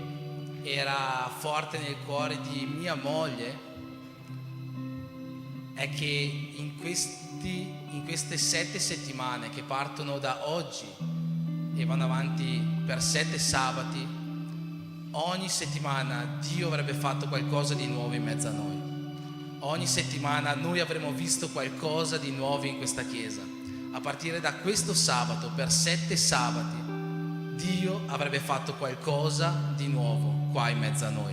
era forte nel cuore di mia moglie, è che in queste 7 settimane che partono da oggi e vanno avanti per 7 sabati, ogni settimana Dio avrebbe fatto qualcosa di nuovo in mezzo a noi. Ogni settimana noi avremmo visto qualcosa di nuovo in questa chiesa. A partire da questo sabato, per 7 sabati, Dio avrebbe fatto qualcosa di nuovo qua in mezzo a noi.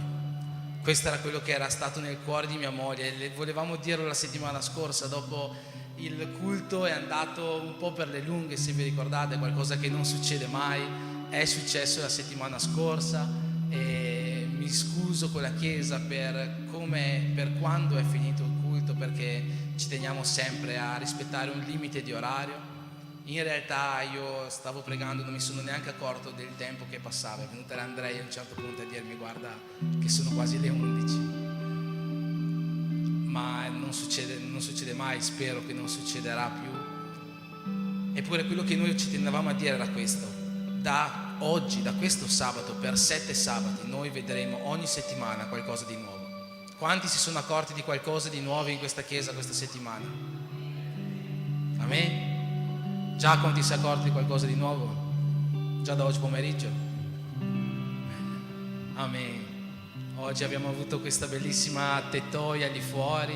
Questo era quello che era stato nel cuore di mia moglie. Volevamo dirlo la settimana scorsa, dopo il culto è andato un po' per le lunghe, se vi ricordate, qualcosa che non succede mai, è successo la settimana scorsa, e mi scuso con la chiesa per quando è finito il culto, perché ci teniamo sempre a rispettare un limite di orario. In realtà io stavo pregando, non mi sono neanche accorto del tempo che passava. È venuta l'Andrea a un certo punto a dirmi: guarda che sono quasi le 11. Ma non succede mai, spero che non succederà più. Eppure quello che noi ci tenevamo a dire era questo: da oggi, da questo sabato, per 7 sabati, noi vedremo ogni settimana qualcosa di nuovo. Quanti si sono accorti di qualcosa di nuovo in questa chiesa questa settimana? Amen? Già quanti si è accorti di qualcosa di nuovo? Già da oggi pomeriggio? Amen. Oggi abbiamo avuto questa bellissima tettoia lì fuori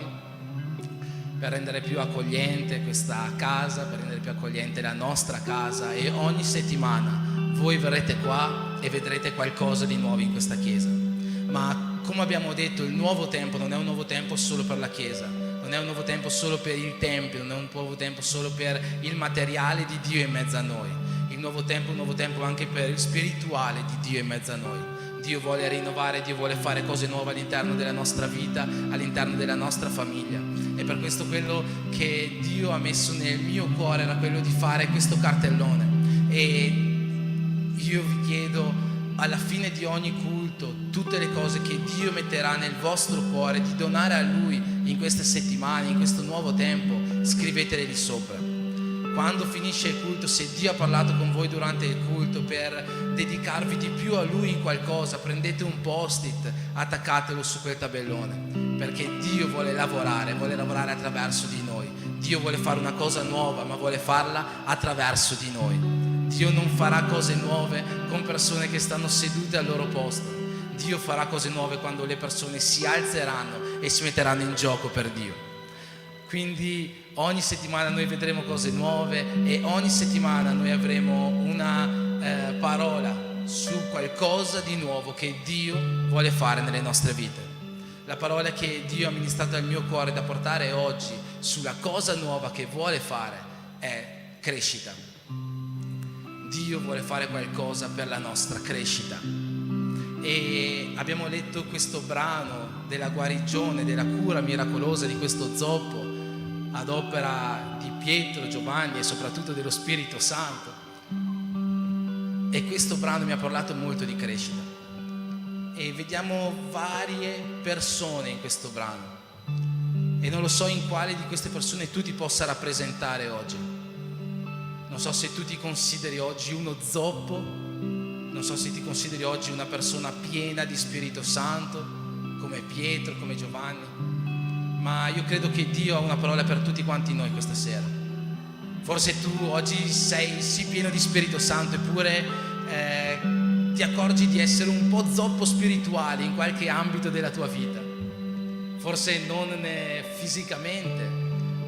per rendere più accogliente questa casa, per rendere più accogliente la nostra casa, e ogni settimana voi verrete qua e vedrete qualcosa di nuovo in questa chiesa. Ma come abbiamo detto, il nuovo tempo non è un nuovo tempo solo per la chiesa, non è un nuovo tempo solo per il tempio, non è un nuovo tempo solo per il materiale di Dio in mezzo a noi. Il nuovo tempo è un nuovo tempo anche per il spirituale di Dio in mezzo a noi. Dio vuole rinnovare, Dio vuole fare cose nuove all'interno della nostra vita, all'interno della nostra famiglia. E per questo quello che Dio ha messo nel mio cuore era quello di fare questo cartellone. E io vi chiedo, alla fine di ogni culto, tutte le cose che Dio metterà nel vostro cuore di donare a Lui in queste settimane, in questo nuovo tempo, scrivetele lì sopra. Quando finisce il culto, se Dio ha parlato con voi durante il culto per dedicarvi di più a Lui in qualcosa, prendete un post-it, attaccatelo su quel tabellone, perché Dio vuole lavorare attraverso di noi. Dio vuole fare una cosa nuova, ma vuole farla attraverso di noi. Dio non farà cose nuove con persone che stanno sedute al loro posto. Dio farà cose nuove quando le persone si alzeranno e si metteranno in gioco per Dio. Quindi ogni settimana noi vedremo cose nuove e ogni settimana noi avremo una parola su qualcosa di nuovo che Dio vuole fare nelle nostre vite. La parola che Dio ha ministrato al mio cuore da portare oggi sulla cosa nuova che vuole fare è crescita. Dio vuole fare qualcosa per la nostra crescita. E abbiamo letto questo brano della guarigione, della cura miracolosa di questo zoppo ad opera di Pietro, Giovanni e soprattutto dello Spirito Santo. E questo brano mi ha parlato molto di crescita. E vediamo varie persone in questo brano. E non lo so in quale di queste persone tu ti possa rappresentare oggi. Non so se tu ti consideri oggi uno zoppo, non so se ti consideri oggi una persona piena di Spirito Santo, come Pietro, come Giovanni, ma io credo che Dio ha una parola per tutti quanti noi questa sera. Forse tu oggi sei sì pieno di Spirito Santo, eppure ti accorgi di essere un po' zoppo spirituale in qualche ambito della tua vita. Forse non fisicamente,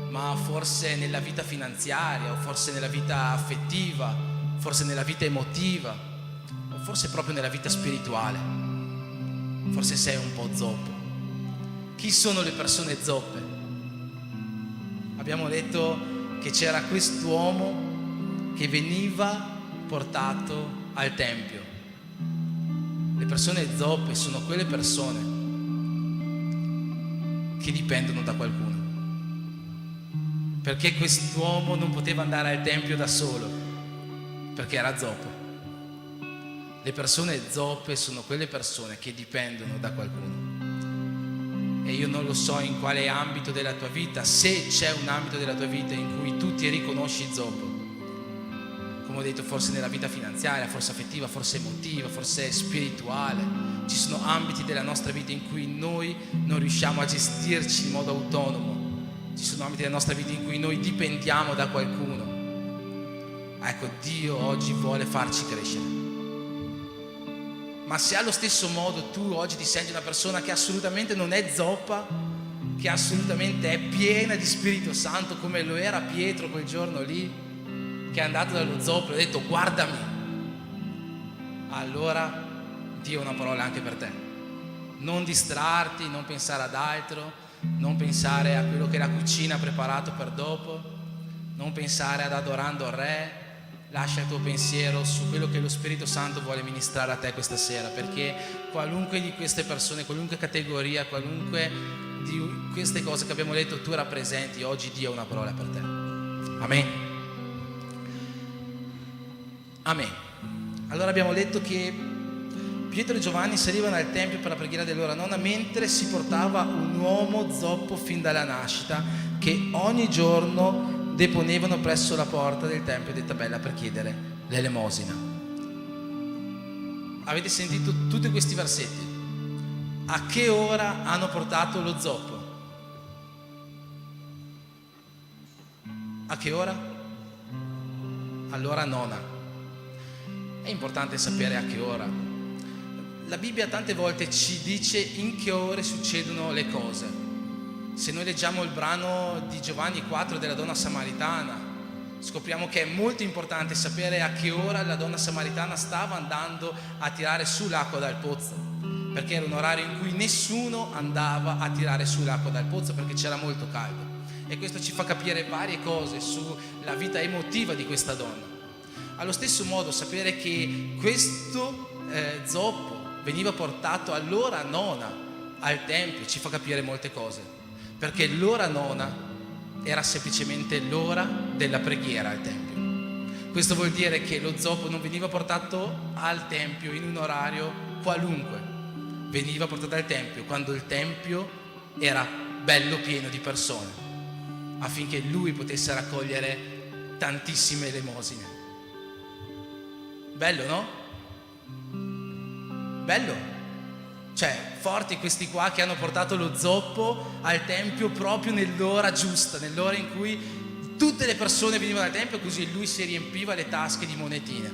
ma forse nella vita finanziaria, o forse nella vita affettiva, forse nella vita emotiva, o forse proprio nella vita spirituale. Forse sei un po' zoppo. Chi sono le persone zoppe? Abbiamo detto che c'era quest'uomo che veniva portato al tempio. Le persone zoppe sono quelle persone che dipendono da qualcuno. Perché quest'uomo non poteva andare al tempio da solo, perché era zoppo. Le persone zoppe sono quelle persone che dipendono da qualcuno. E io non lo so in quale ambito della tua vita, se c'è un ambito della tua vita in cui tu ti riconosci zoppo, come ho detto, forse nella vita finanziaria, forse affettiva, forse emotiva, forse spirituale. Ci sono ambiti della nostra vita in cui noi non riusciamo a gestirci in modo autonomo. Ci sono ambiti della nostra vita in cui noi dipendiamo da qualcuno. Ecco, Dio oggi vuole farci crescere. Ma se allo stesso modo tu oggi ti senti una persona che assolutamente non è zoppa, che assolutamente è piena di Spirito Santo, come lo era Pietro quel giorno lì, che è andato dallo zoppo e ha detto guardami, allora Dio ha una parola anche per te. Non distrarti, non pensare ad altro, non pensare a quello che la cucina ha preparato per dopo, non pensare ad adorando il Re. Lascia il tuo pensiero su quello che lo Spirito Santo vuole ministrare a te questa sera, perché qualunque di queste persone, qualunque categoria, qualunque di queste cose che abbiamo detto tu rappresenti, oggi Dio ha una parola per te. Amen. Amen. Allora abbiamo detto che Pietro e Giovanni salivano al tempio per la preghiera dell'ora nona, mentre si portava un uomo zoppo fin dalla nascita, che ogni giorno deponevano presso la porta del tempio di Tabella per chiedere l'elemosina. Avete sentito tutti questi versetti? A che ora hanno portato lo zoppo? A che ora? All'ora nona. È importante sapere a che ora. La Bibbia tante volte ci dice in che ore succedono le cose. Se noi leggiamo il brano di Giovanni 4 della donna samaritana, scopriamo che è molto importante sapere a che ora la donna samaritana stava andando a tirare su l'acqua dal pozzo, perché era un orario in cui nessuno andava a tirare su l'acqua dal pozzo perché c'era molto caldo. E questo ci fa capire varie cose sulla vita emotiva di questa donna. Allo stesso modo, sapere che questo zoppo veniva portato all'ora nona al tempio ci fa capire molte cose. Perché l'ora nona era semplicemente l'ora della preghiera al tempio. Questo vuol dire che lo zoppo non veniva portato al tempio in un orario qualunque, veniva portato al tempio quando il tempio era bello pieno di persone, affinché lui potesse raccogliere tantissime elemosine. Bello, no? Bello? Cioè, forti questi qua che hanno portato lo zoppo al tempio proprio nell'ora giusta, nell'ora in cui tutte le persone venivano al tempio, così lui si riempiva le tasche di monetine.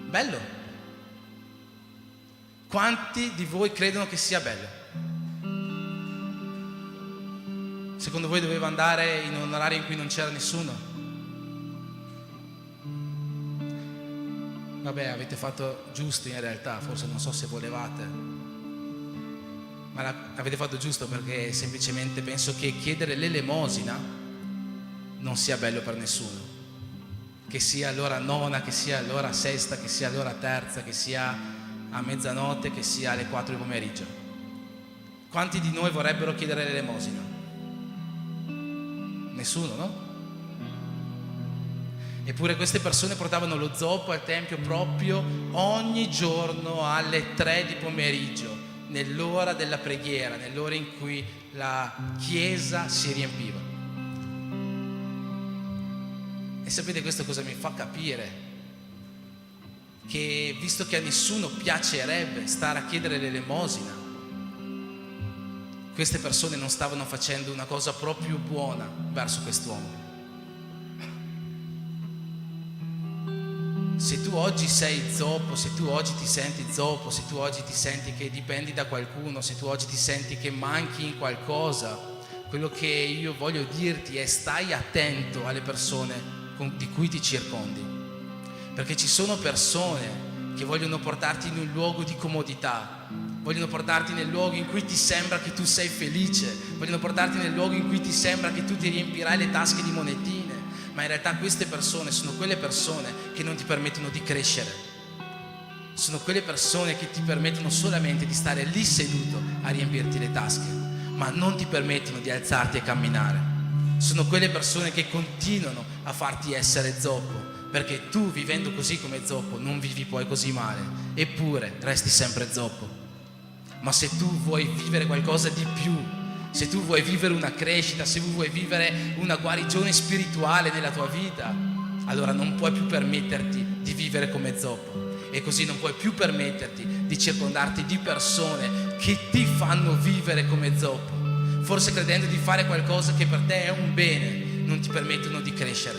Bello? Quanti di voi credono che sia bello? Secondo voi doveva andare in un orario in cui non c'era nessuno? Vabbè, avete fatto giusto in realtà, forse non so se volevate. Ma avete fatto giusto, perché semplicemente penso che chiedere l'elemosina non sia bello per nessuno. Che sia l'ora nona, che sia l'ora sesta, che sia l'ora terza, che sia a mezzanotte, che sia alle 4 di pomeriggio. Quanti di noi vorrebbero chiedere l'elemosina? Nessuno, no? Eppure queste persone portavano lo zoppo al tempio proprio ogni giorno alle 3 di pomeriggio, nell'ora della preghiera, nell'ora in cui la chiesa si riempiva. E sapete questo cosa mi fa capire? Che visto che a nessuno piacerebbe stare a chiedere l'elemosina, queste persone non stavano facendo una cosa proprio buona verso quest'uomo. Se tu oggi sei zoppo, se tu oggi ti senti zoppo, se tu oggi ti senti che dipendi da qualcuno, se tu oggi ti senti che manchi in qualcosa, quello che io voglio dirti è: stai attento alle persone di cui ti circondi, perché ci sono persone che vogliono portarti in un luogo di comodità, vogliono portarti nel luogo in cui ti sembra che tu sei felice, vogliono portarti nel luogo in cui ti sembra che tu ti riempirai le tasche di monetine. Ma in realtà queste persone sono quelle persone che non ti permettono di crescere. Sono quelle persone che ti permettono solamente di stare lì seduto a riempirti le tasche, ma non ti permettono di alzarti e camminare. Sono quelle persone che continuano a farti essere zoppo, perché tu, vivendo così come zoppo, non vivi poi così male, eppure resti sempre zoppo. Ma se tu vuoi vivere qualcosa di più, se tu vuoi vivere una crescita, se tu vuoi vivere una guarigione spirituale nella tua vita, allora non puoi più permetterti di vivere come Zoppo, e così non puoi più permetterti di circondarti di persone che ti fanno vivere come Zoppo, forse credendo di fare qualcosa che per te è un bene, non ti permettono di crescere,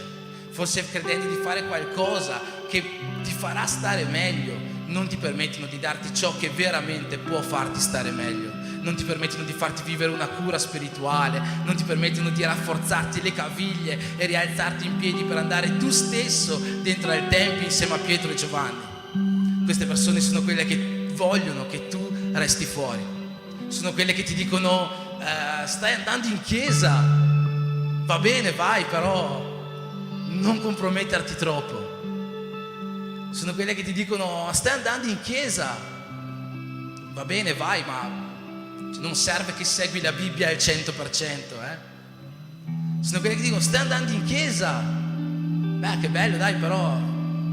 forse credendo di fare qualcosa che ti farà stare meglio, non ti permettono di darti ciò che veramente può farti stare meglio, non ti permettono di farti vivere una cura spirituale, non ti permettono di rafforzarti le caviglie e rialzarti in piedi per andare tu stesso dentro al tempio insieme a Pietro e Giovanni. Queste persone sono quelle che vogliono che tu resti fuori, sono quelle che ti dicono stai andando in chiesa, va bene, vai, però non comprometterti troppo. Sono quelle che ti dicono stai andando in chiesa, va bene, vai, ma non serve che segui la Bibbia al 100%, Sono quelle che dicono stai andando in chiesa, beh, che bello, dai, però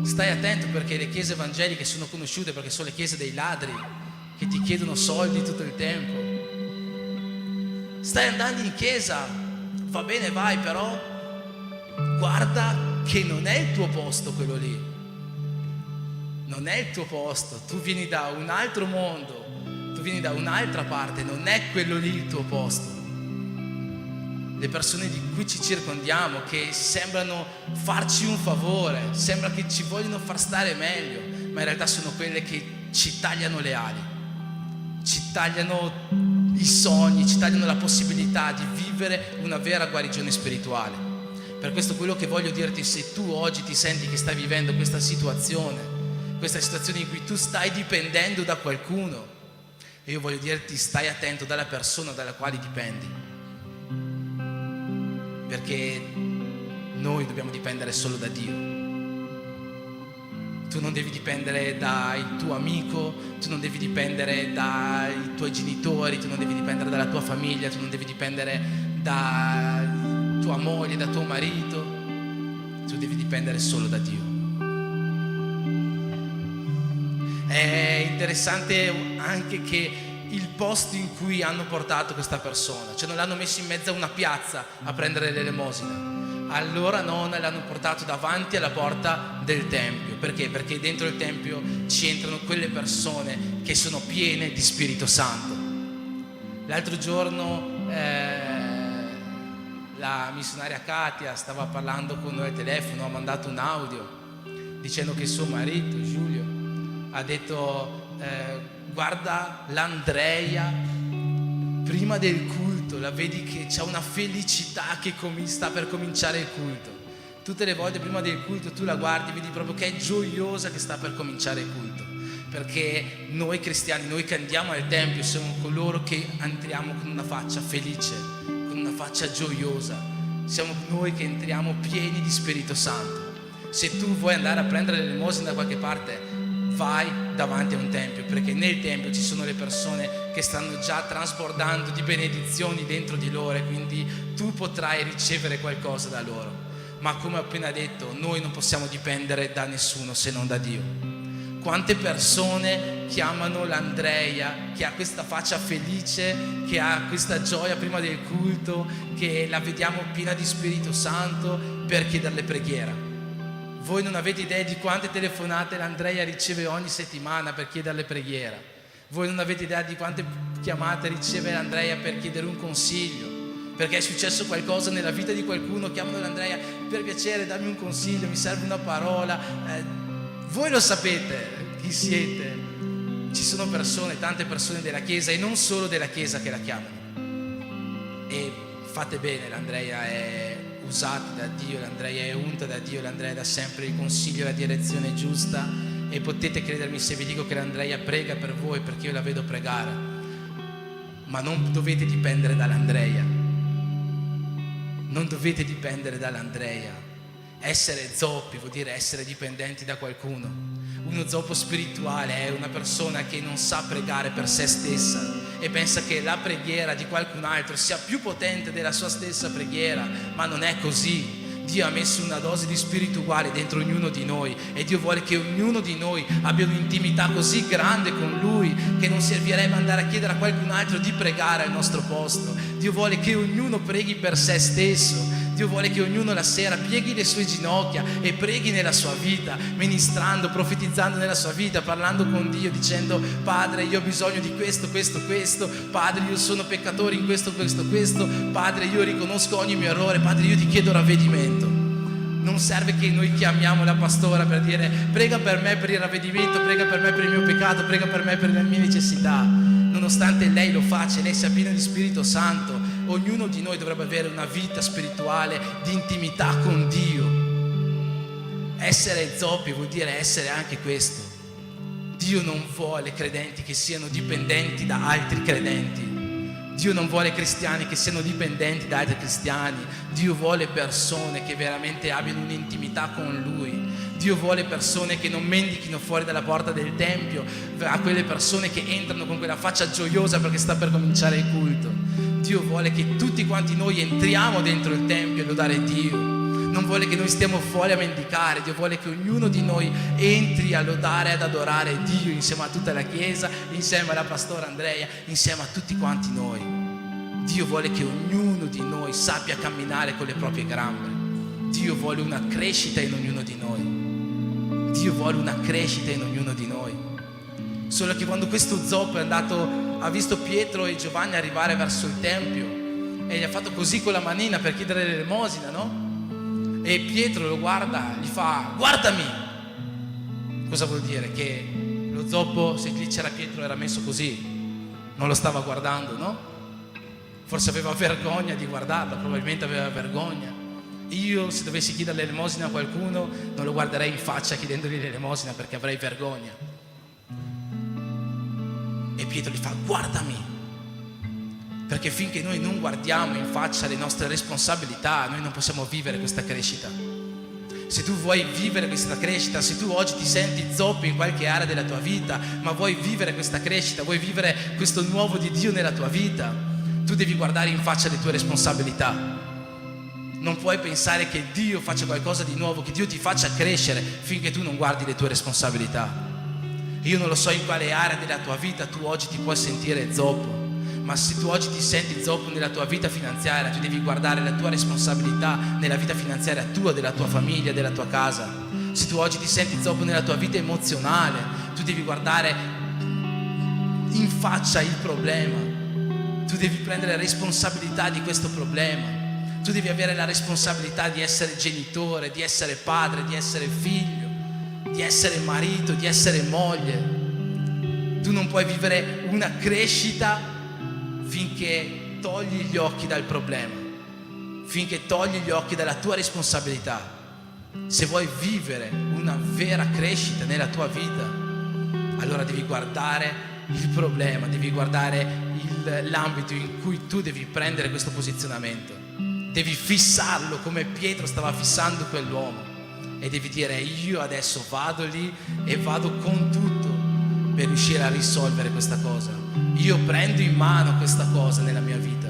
stai attento, perché le chiese evangeliche sono conosciute perché sono le chiese dei ladri che ti chiedono soldi tutto il tempo. Stai andando in chiesa, va bene, vai, però guarda che non è il tuo posto quello lì, non è il tuo posto, tu vieni da un altro mondo, tu vieni da un'altra parte, non è quello lì il tuo posto. Le persone di cui ci circondiamo, che sembrano farci un favore, sembra che ci vogliono far stare meglio, ma in realtà sono quelle che ci tagliano le ali, ci tagliano i sogni, ci tagliano la possibilità di vivere una vera guarigione spirituale. Per questo quello che voglio dirti, se tu oggi ti senti che stai vivendo questa situazione in cui tu stai dipendendo da qualcuno, e io voglio dirti, stai attento dalla persona dalla quale dipendi, perché noi dobbiamo dipendere solo da Dio. Tu non devi dipendere dal tuo amico, tu non devi dipendere dai tuoi genitori, tu non devi dipendere dalla tua famiglia, tu non devi dipendere da tua moglie, da tuo marito, tu devi dipendere solo da Dio. È interessante anche che il posto in cui hanno portato questa persona, cioè non l'hanno messo in mezzo a una piazza a prendere l'elemosina, allora non l'hanno portato davanti alla porta del tempio. Perché? Perché dentro il tempio ci entrano quelle persone che sono piene di Spirito Santo. L'altro giorno la missionaria Katia stava parlando con noi al telefono, ha mandato un audio dicendo che suo marito Giulio ha detto guarda l'Andrea, prima del culto la vedi che c'ha una felicità che sta per cominciare il culto. Tutte le volte prima del culto tu la guardi, vedi proprio che è gioiosa che sta per cominciare il culto, perché noi cristiani, noi che andiamo al tempio, siamo coloro che entriamo con una faccia felice, con una faccia gioiosa, siamo noi che entriamo pieni di Spirito Santo. Se tu vuoi andare a prendere l'elemosina da qualche parte, vai davanti a un tempio, perché nel tempio ci sono le persone che stanno già trasbordando di benedizioni dentro di loro, e quindi tu potrai ricevere qualcosa da loro. Ma come ho appena detto, noi non possiamo dipendere da nessuno se non da Dio. Quante persone chiamano l'Andrea, che ha questa faccia felice, che ha questa gioia prima del culto, che la vediamo piena di Spirito Santo, per chiederle preghiera. Voi non avete idea di quante telefonate l'Andrea riceve ogni settimana per chiederle preghiera. Voi non avete idea di quante chiamate riceve l'Andrea per chiedere un consiglio, perché è successo qualcosa nella vita di qualcuno, chiamano l'Andrea, per piacere dammi un consiglio, mi serve una parola. Voi lo sapete chi siete. Ci sono persone, tante persone della Chiesa, e non solo della Chiesa, che la chiamano. E fate bene, l'Andrea è usata da Dio, l'Andrea è unta da Dio, l'Andrea dà sempre il consiglio, la direzione giusta, e potete credermi se vi dico che l'Andrea prega per voi, perché io la vedo pregare. Ma non dovete dipendere dall'Andrea, non dovete dipendere dall'Andrea. Essere zoppi vuol dire essere dipendenti da qualcuno. Uno zoppo spirituale è una persona che non sa pregare per se stessa e pensa che la preghiera di qualcun altro sia più potente della sua stessa preghiera, ma non è così. Dio ha messo una dose di spirito uguale dentro ognuno di noi, e Dio vuole che ognuno di noi abbia un'intimità così grande con Lui che non servirebbe andare a chiedere a qualcun altro di pregare al nostro posto. Dio vuole che ognuno preghi per se stesso. Dio vuole che ognuno la sera pieghi le sue ginocchia e preghi nella sua vita, ministrando, profetizzando nella sua vita, parlando con Dio, dicendo: Padre, io ho bisogno di questo, questo, questo. Padre, io sono peccatore in questo, questo, questo. Padre, io riconosco ogni mio errore. Padre, io ti chiedo ravvedimento. Non serve che noi chiamiamo la pastora per dire: prega per me per il ravvedimento, prega per me per il mio peccato, prega per me per le mie necessità. Nonostante lei lo faccia, lei sia piena di Spirito Santo, ognuno di noi dovrebbe avere una vita spirituale di intimità con Dio. Essere zoppi vuol dire essere anche questo. Dio non vuole credenti che siano dipendenti da altri credenti. Dio non vuole cristiani che siano dipendenti da altri cristiani. Dio vuole persone che veramente abbiano un'intimità con Lui. Dio vuole persone che non mendichino fuori dalla porta del Tempio, a quelle persone che entrano con quella faccia gioiosa perché sta per cominciare il culto. Dio vuole che tutti quanti noi entriamo dentro il Tempio a lodare Dio. Non vuole che noi stiamo fuori a mendicare. Dio vuole che ognuno di noi entri a lodare e ad adorare Dio insieme a tutta la Chiesa, insieme alla pastora Andrea, insieme a tutti quanti noi. Dio vuole che ognuno di noi sappia camminare con le proprie gambe. Dio vuole una crescita in ognuno di noi. Dio vuole una crescita in ognuno di noi. Solo che quando questo zoppo è andato, ha visto Pietro e Giovanni arrivare verso il Tempio e gli ha fatto così con la manina per chiedere l'elemosina, no? E Pietro lo guarda, gli fa: guardami. Cosa vuol dire? Che lo zoppo, se lì c'era Pietro, era messo così, non lo stava guardando, no? Forse aveva vergogna di guardarlo, probabilmente aveva vergogna. Io, se dovessi chiedere l'elemosina a qualcuno, non lo guarderei in faccia chiedendogli l'elemosina perché avrei vergogna. E Pietro gli fa: guardami. Perché finché noi non guardiamo in faccia le nostre responsabilità, noi non possiamo vivere questa crescita. Se tu vuoi vivere questa crescita, se tu oggi ti senti zoppo in qualche area della tua vita, ma vuoi vivere questa crescita, vuoi vivere questo nuovo di Dio nella tua vita, tu devi guardare in faccia le tue responsabilità. Non puoi pensare che Dio faccia qualcosa di nuovo, che Dio ti faccia crescere finché tu non guardi le tue responsabilità. Io non lo so in quale area della tua vita tu oggi ti puoi sentire zoppo, ma se tu oggi ti senti zoppo nella tua vita finanziaria, tu devi guardare la tua responsabilità nella vita finanziaria tua, della tua famiglia, della tua casa. Se tu oggi ti senti zoppo nella tua vita emozionale, tu devi guardare in faccia il problema. Tu devi prendere responsabilità di questo problema. Tu devi avere la responsabilità di essere genitore, di essere padre, di essere figlio, di essere marito, di essere moglie. Tu non puoi vivere una crescita finché togli gli occhi dal problema, finché togli gli occhi dalla tua responsabilità. Se vuoi vivere una vera crescita nella tua vita, allora devi guardare il problema, devi guardare l'ambito in cui tu devi prendere questo posizionamento. Devi fissarlo come Pietro stava fissando quell'uomo e devi dire: io adesso vado lì e vado con tutto per riuscire a risolvere questa cosa. Io prendo in mano questa cosa nella mia vita.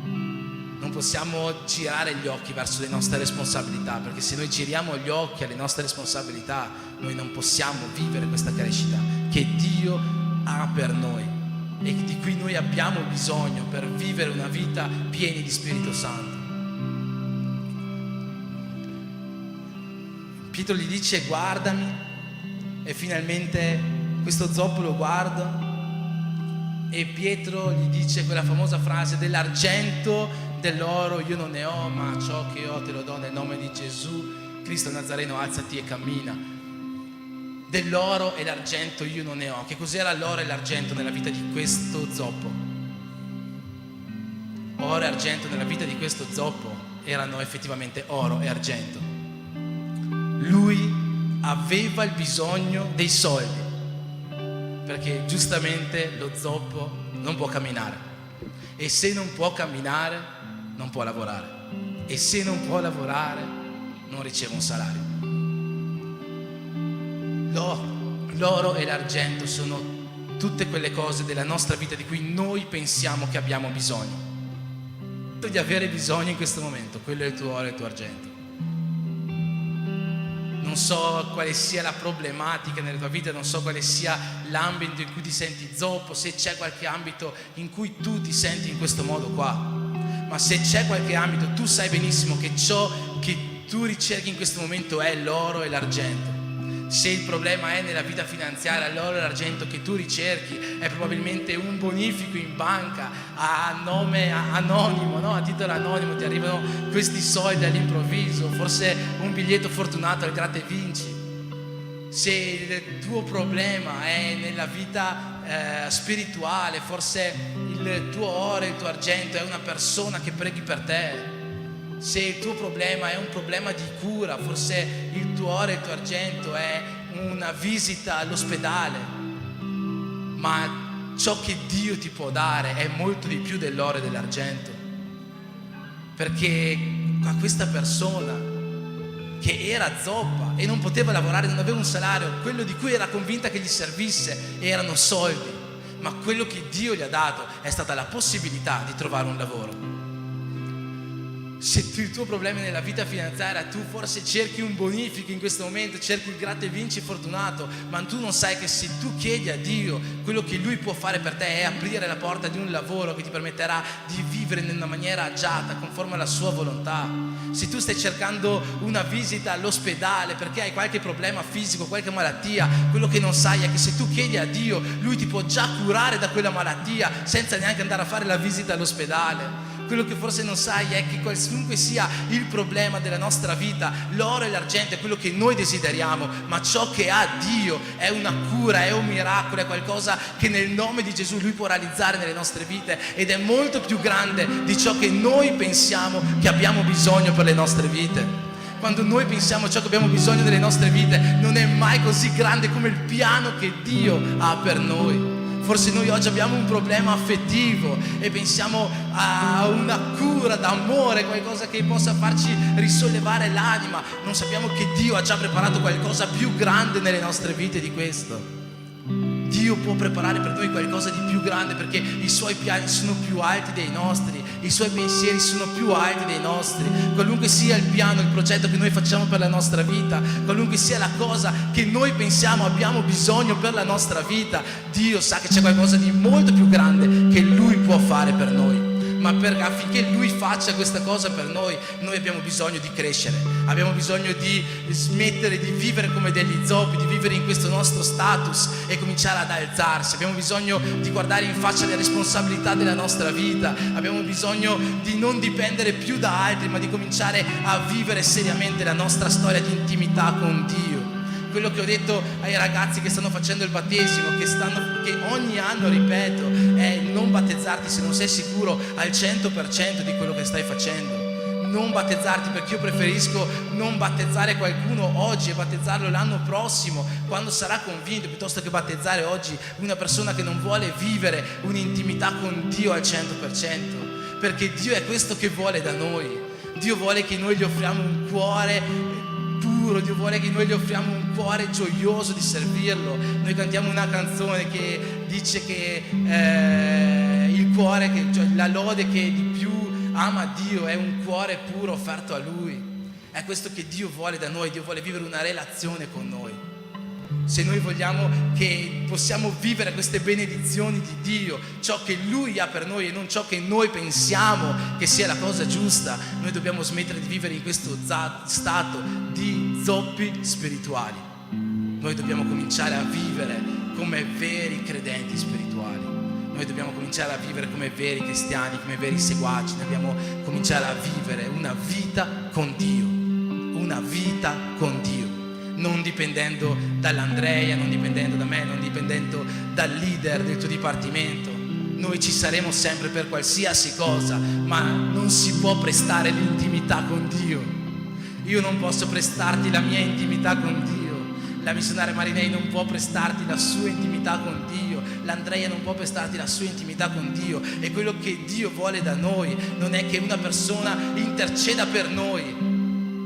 Non possiamo girare gli occhi verso le nostre responsabilità, perché se noi giriamo gli occhi alle nostre responsabilità, noi non possiamo vivere questa crescita che Dio ha per noi e di cui noi abbiamo bisogno per vivere una vita piena di Spirito Santo. Pietro gli dice: guardami, e finalmente questo zoppo lo guarda e Pietro gli dice quella famosa frase: dell'argento, dell'oro io non ne ho, ma ciò che ho te lo do nel nome di Gesù Cristo Nazareno, alzati e cammina. Dell'oro e l'argento io non ne ho. Che cos'era l'oro e l'argento nella vita di questo zoppo? Oro e argento nella vita di questo zoppo erano effettivamente oro e argento. Lui aveva il bisogno dei soldi, perché giustamente lo zoppo non può camminare, e se non può camminare non può lavorare, e se non può lavorare non riceve un salario. L'oro e l'argento sono tutte quelle cose della nostra vita di cui noi pensiamo che abbiamo bisogno. Di avere bisogno in questo momento, quello è il tuo oro e il tuo argento. Non so quale sia la problematica nella tua vita, non so quale sia l'ambito in cui ti senti zoppo, se c'è qualche ambito in cui tu ti senti in questo modo qua. Ma se c'è qualche ambito, tu sai benissimo che ciò che tu ricerchi in questo momento è l'oro e l'argento. Se il problema è nella vita finanziaria, l'oro e l'argento che tu ricerchi è probabilmente un bonifico in banca a nome anonimo, no? A titolo anonimo ti arrivano questi soldi all'improvviso, forse un biglietto fortunato al gratta e vinci. Se il tuo problema è nella vita spirituale, forse il tuo oro e il tuo argento è una persona che preghi per te. Se il tuo problema è un problema di cura, forse il tuo oro e il tuo argento è una visita all'ospedale. Ma ciò che Dio ti può dare è molto di più dell'oro e dell'argento. Perché a questa persona che era zoppa e non poteva lavorare, non aveva un salario, quello di cui era convinta che gli servisse erano soldi. Ma quello che Dio gli ha dato è stata la possibilità di trovare un lavoro. Se il tuo problema è nella vita finanziaria, tu forse cerchi un bonifico in questo momento, cerchi il gratta e vinci fortunato, ma tu non sai che se tu chiedi a Dio, quello che Lui può fare per te è aprire la porta di un lavoro che ti permetterà di vivere in una maniera agiata, conforme alla sua volontà. Se tu stai cercando una visita all'ospedale perché hai qualche problema fisico, qualche malattia, quello che non sai è che se tu chiedi a Dio, Lui ti può già curare da quella malattia senza neanche andare a fare la visita all'ospedale. Quello che forse non sai è che qualunque sia il problema della nostra vita, l'oro e l'argento è quello che noi desideriamo, ma ciò che ha Dio è una cura, è un miracolo, è qualcosa che nel nome di Gesù Lui può realizzare nelle nostre vite ed è molto più grande di ciò che noi pensiamo che abbiamo bisogno per le nostre vite. Quando noi pensiamo ciò che abbiamo bisogno delle nostre vite, non è mai così grande come il piano che Dio ha per noi. Forse noi oggi abbiamo un problema affettivo e pensiamo a una cura d'amore, qualcosa che possa farci risollevare l'anima. Non sappiamo che Dio ha già preparato qualcosa più grande nelle nostre vite di questo. Dio può preparare per noi qualcosa di più grande perché i Suoi piani sono più alti dei nostri, i Suoi pensieri sono più alti dei nostri. Qualunque sia il piano, il progetto che noi facciamo per la nostra vita, qualunque sia la cosa che noi pensiamo abbiamo bisogno per la nostra vita, Dio sa che c'è qualcosa di molto più grande che Lui può fare per noi. Ma affinché Lui faccia questa cosa per noi, noi abbiamo bisogno di crescere, abbiamo bisogno di smettere di vivere come degli zoppi, di vivere in questo nostro status e cominciare ad alzarsi. Abbiamo bisogno di guardare in faccia le responsabilità della nostra vita, abbiamo bisogno di non dipendere più da altri, ma di cominciare a vivere seriamente la nostra storia di intimità con Dio. Quello che ho detto ai ragazzi che stanno facendo il battesimo, che ogni anno ripeto, è non battezzarti se non sei sicuro al 100% di quello che stai facendo. Non battezzarti, perché io preferisco non battezzare qualcuno oggi e battezzarlo l'anno prossimo quando sarà convinto, piuttosto che battezzare oggi una persona che non vuole vivere un'intimità con Dio al 100%. Perché Dio è questo che vuole da noi. Dio vuole che noi gli offriamo un cuore puro, Dio vuole che noi gli offriamo un cuore gioioso di servirlo. Noi cantiamo una canzone che dice che il cuore, cioè la lode che di più ama Dio è un cuore puro offerto a Lui. È questo che Dio vuole da noi. Dio vuole vivere una relazione con noi. Se noi vogliamo che possiamo vivere queste benedizioni di Dio, ciò che Lui ha per noi e non ciò che noi pensiamo che sia la cosa giusta, noi dobbiamo smettere di vivere in questo stato di zoppi spirituali. Noi dobbiamo cominciare a vivere come veri credenti spirituali. Noi dobbiamo cominciare a vivere come veri cristiani, come veri seguaci. Dobbiamo cominciare a vivere una vita con Dio, una vita con Dio. Non dipendendo dall'Andrea, non dipendendo da me, non dipendendo dal leader del tuo dipartimento. Noi ci saremo sempre per qualsiasi cosa, ma non si può prestare l'intimità con Dio. Io non posso prestarti la mia intimità con Dio. La missionaria Marinei non può prestarti la sua intimità con Dio. L'Andrea non può prestarti la sua intimità con Dio. E quello che Dio vuole da noi non è che una persona interceda per noi.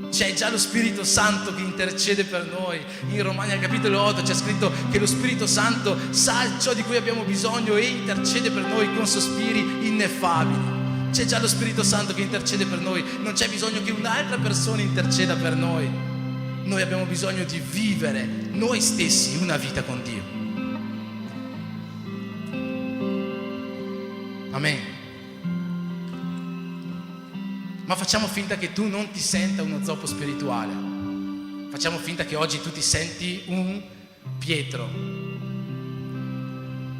C'è già lo Spirito Santo che intercede per noi. In Romani al capitolo 8 c'è scritto che lo Spirito Santo sa ciò di cui abbiamo bisogno e intercede per noi con sospiri ineffabili. C'è già lo Spirito Santo che intercede per noi. Non c'è bisogno che un'altra persona interceda per noi. Noi abbiamo bisogno di vivere noi stessi una vita con Dio. Amen. Ma facciamo finta che tu non ti senta uno zoppo spirituale. Facciamo finta che oggi tu ti senti un Pietro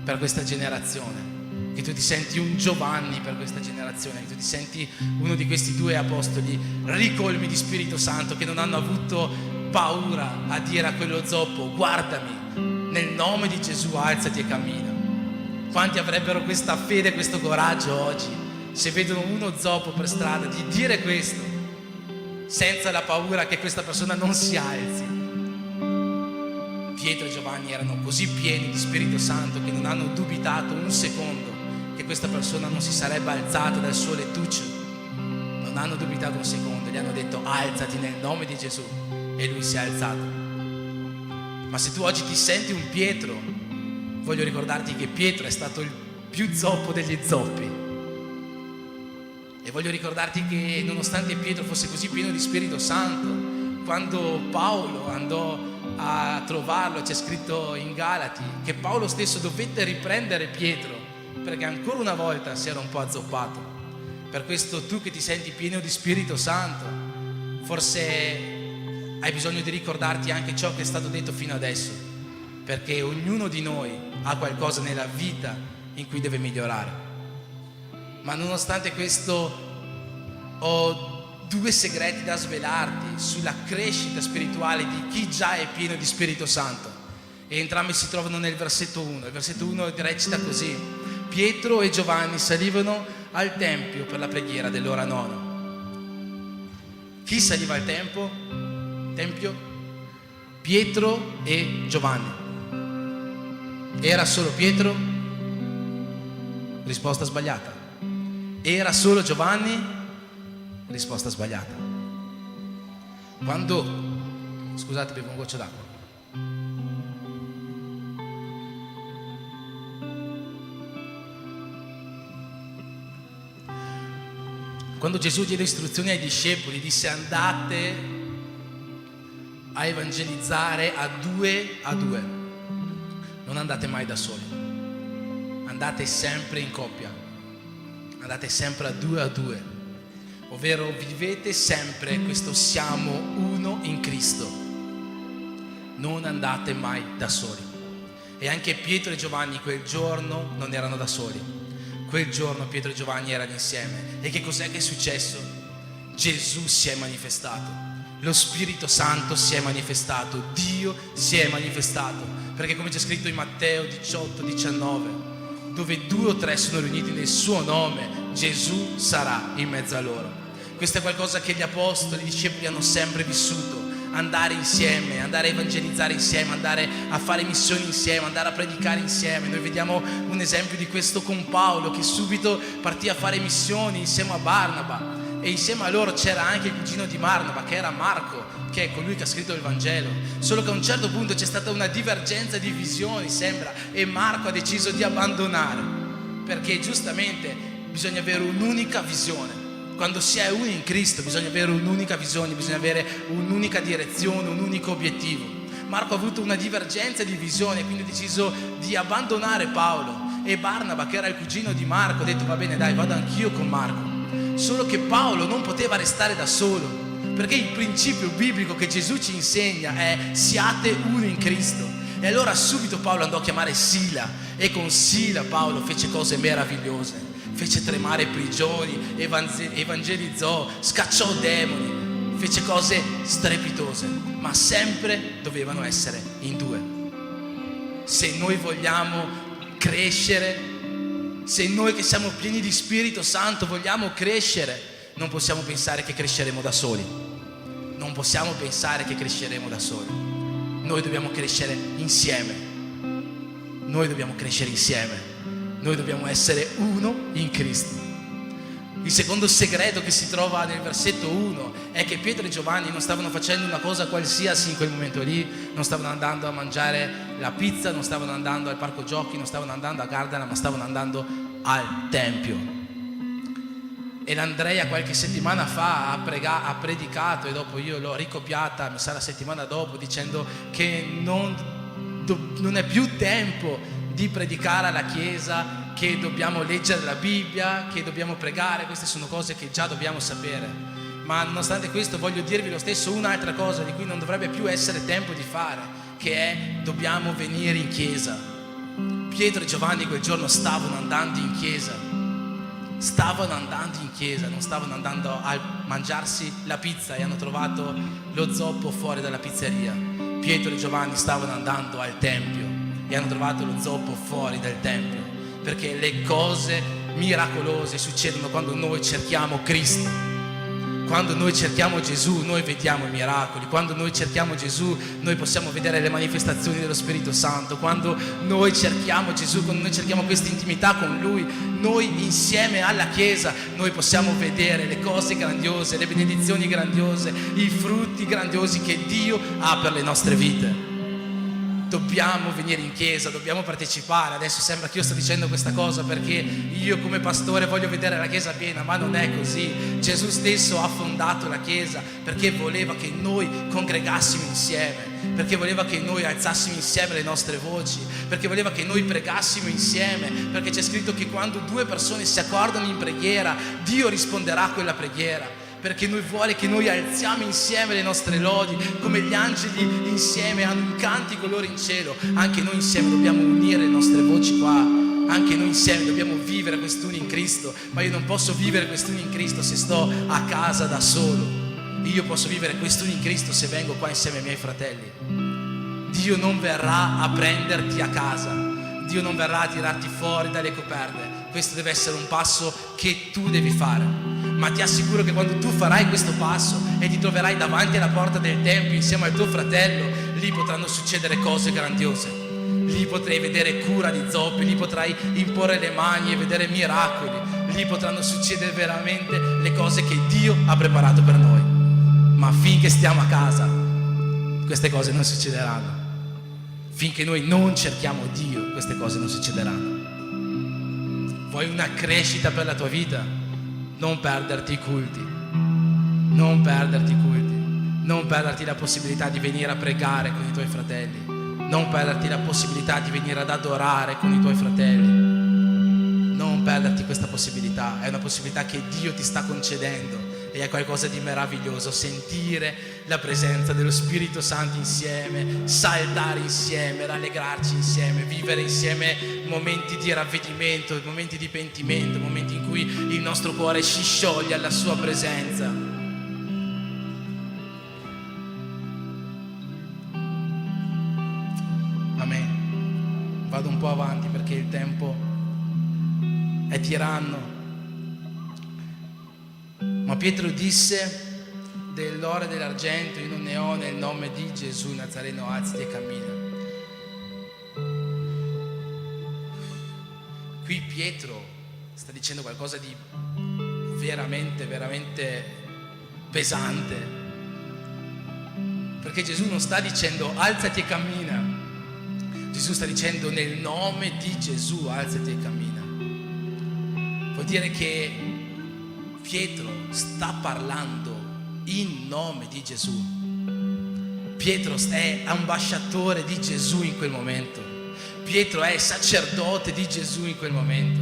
per questa generazione, che tu ti senti un Giovanni per questa generazione, che tu ti senti uno di questi 2 apostoli ricolmi di Spirito Santo, che non hanno avuto paura a dire a quello zoppo: guardami, nel nome di Gesù alzati e cammina. Quanti avrebbero questa fede, questo coraggio oggi, se vedono uno zoppo per strada, di dire questo senza la paura che questa persona non si alzi? Pietro e Giovanni erano così pieni di Spirito Santo che non hanno dubitato un secondo che questa persona non si sarebbe alzata dal suo lettuccio. Non hanno dubitato un secondo, gli hanno detto: alzati nel nome di Gesù, e lui si è alzato. Ma se tu oggi ti senti un Pietro, voglio ricordarti che Pietro è stato il più zoppo degli zoppi. E voglio ricordarti che nonostante Pietro fosse così pieno di Spirito Santo, quando Paolo andò a trovarlo, c'è scritto in Galati, che Paolo stesso dovette riprendere Pietro perché ancora una volta si era un po' azzoppato. Per questo tu che ti senti pieno di Spirito Santo, forse hai bisogno di ricordarti anche ciò che è stato detto fino adesso, perché ognuno di noi ha qualcosa nella vita in cui deve migliorare. Ma nonostante questo ho 2 segreti da svelarti sulla crescita spirituale di chi già è pieno di Spirito Santo, e entrambi si trovano nel versetto 1. Il versetto 1 recita così: Pietro e Giovanni salivano al tempio per la preghiera dell'ora 9. Chi saliva al tempio? Pietro e Giovanni. Era solo Pietro? Risposta sbagliata. Era solo Giovanni? Risposta sbagliata. Scusate, bevo un goccio d'acqua. Quando Gesù diede istruzioni ai discepoli, disse: andate a evangelizzare a 2 a 2. Non andate mai da soli, andate sempre in coppia, andate sempre a 2 a 2, ovvero vivete sempre questo siamo uno in Cristo. Non andate mai da soli. E anche Pietro e Giovanni quel giorno non erano da soli. Quel giorno Pietro e Giovanni erano insieme. E che cos'è che è successo? Gesù si è manifestato, lo Spirito Santo si è manifestato, Dio si è manifestato. Perché come c'è scritto in Matteo 18-19, dove 2 o 3 sono riuniti nel suo nome, Gesù sarà in mezzo a loro. Questo è qualcosa che gli apostoli, i discepoli hanno sempre vissuto: andare insieme, andare a evangelizzare insieme, andare a fare missioni insieme, andare a predicare insieme. Noi vediamo un esempio di questo con Paolo, che subito partì a fare missioni insieme a Barnaba, e insieme a loro c'era anche il cugino di Barnaba, che era Marco, che è colui che ha scritto il Vangelo. Solo che a un certo punto c'è stata una divergenza di visioni, sembra, e Marco ha deciso di abbandonare, perché giustamente bisogna avere un'unica visione. Quando si è uno in Cristo bisogna avere un'unica visione, bisogna avere un'unica direzione, un unico obiettivo. Marco ha avuto una divergenza di visione, quindi ha deciso di abbandonare Paolo, e Barnaba, che era il cugino di Marco, ha detto: va bene, dai, vado anch'io con Marco. Solo che Paolo non poteva restare da solo, perché il principio biblico che Gesù ci insegna è: siate uno in Cristo. E allora subito Paolo andò a chiamare Sila, e con Sila Paolo fece cose meravigliose. Fece tremare prigioni, evangelizzò, scacciò demoni, fece cose strepitose, ma sempre dovevano essere in 2. Se noi vogliamo crescere, se noi che siamo pieni di Spirito Santo vogliamo crescere, non possiamo pensare che cresceremo da soli. Non possiamo pensare che cresceremo da soli. Noi dobbiamo crescere insieme. Noi dobbiamo crescere insieme. Noi dobbiamo essere uno in Cristo. Il secondo segreto che si trova nel versetto 1 è che Pietro e Giovanni non stavano facendo una cosa qualsiasi in quel momento lì, non stavano andando a mangiare la pizza, non stavano andando al parco giochi, non stavano andando a Gardena, ma stavano andando al Tempio. E l'Andrea qualche settimana fa ha predicato, e dopo io l'ho ricopiata, mi sa la settimana dopo, dicendo che non è più tempo di predicare alla Chiesa che dobbiamo leggere la Bibbia, che dobbiamo pregare, queste sono cose che già dobbiamo sapere. Ma nonostante questo voglio dirvi lo stesso un'altra cosa di cui non dovrebbe più essere tempo di fare, che è dobbiamo venire in chiesa. Pietro e Giovanni quel giorno stavano andando in chiesa, non stavano andando a mangiarsi la pizza e hanno trovato lo zoppo fuori dalla pizzeria. Pietro e Giovanni stavano andando al tempio e hanno trovato lo zoppo fuori dal tempio, perché le cose miracolose succedono quando noi cerchiamo Cristo. Quando noi cerchiamo Gesù, noi vediamo i miracoli. Quando noi cerchiamo Gesù, noi possiamo vedere le manifestazioni dello Spirito Santo. Quando noi cerchiamo Gesù, quando noi cerchiamo questa intimità con Lui, noi insieme alla Chiesa, noi possiamo vedere le cose grandiose, le benedizioni grandiose, i frutti grandiosi che Dio ha per le nostre vite. Dobbiamo venire in chiesa, dobbiamo partecipare. Adesso sembra che io sto dicendo questa cosa perché io come pastore voglio vedere la chiesa piena, ma non è così. Gesù stesso ha fondato la chiesa perché voleva che noi congregassimo insieme, perché voleva che noi alzassimo insieme le nostre voci, perché voleva che noi pregassimo insieme, perché c'è scritto che quando 2 persone si accordano in preghiera, Dio risponderà a quella preghiera. Perché Lui vuole che noi alziamo insieme le nostre lodi, come gli angeli insieme hanno un cantico loro in cielo. Anche noi insieme dobbiamo unire le nostre voci qua, anche noi insieme dobbiamo vivere quest'uno in Cristo. Ma io non posso vivere quest'uno in Cristo se sto a casa da solo. Io posso vivere quest'uno in Cristo se vengo qua insieme ai miei fratelli. Dio non verrà a prenderti a casa, Dio non verrà a tirarti fuori dalle coperte. Questo deve essere un passo che tu devi fare. Ma ti assicuro che quando tu farai questo passo e ti troverai davanti alla porta del tempio insieme al tuo fratello, lì potranno succedere cose grandiose. Lì potrai vedere cura di zoppi, lì potrai imporre le mani e vedere miracoli. Lì potranno succedere veramente le cose che Dio ha preparato per noi. Ma finché stiamo a casa, queste cose non succederanno. Finché noi non cerchiamo Dio, queste cose non succederanno. Vuoi una crescita per la tua vita? Non perderti i culti, non perderti la possibilità di venire a pregare con i tuoi fratelli, non perderti la possibilità di venire ad adorare con i tuoi fratelli, non perderti questa possibilità. È una possibilità che Dio ti sta concedendo e è qualcosa di meraviglioso sentire la presenza dello Spirito Santo insieme, saltare insieme, rallegrarci insieme, vivere insieme momenti di ravvedimento, momenti di pentimento, momenti in cui il nostro cuore si scioglie alla sua presenza. Amen. Vado un po' avanti perché il tempo è tiranno. Ma Pietro disse: dell'oro e dell'argento io non ne ho, nel nome di Gesù Nazareno alzati e cammina. Qui Pietro sta dicendo qualcosa di veramente pesante, perché Gesù non sta dicendo alzati e cammina, Gesù sta dicendo nel nome di Gesù alzati e cammina. Vuol dire che Pietro sta parlando in nome di Gesù. Pietro è ambasciatore di Gesù in quel momento. Pietro è sacerdote di Gesù in quel momento.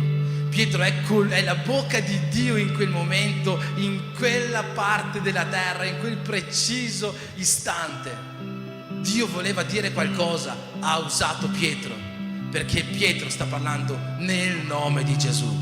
Pietro è la bocca di Dio in quel momento, in quella parte della terra, in quel preciso istante. Dio voleva dire qualcosa, ha usato Pietro, perché Pietro sta parlando nel nome di Gesù.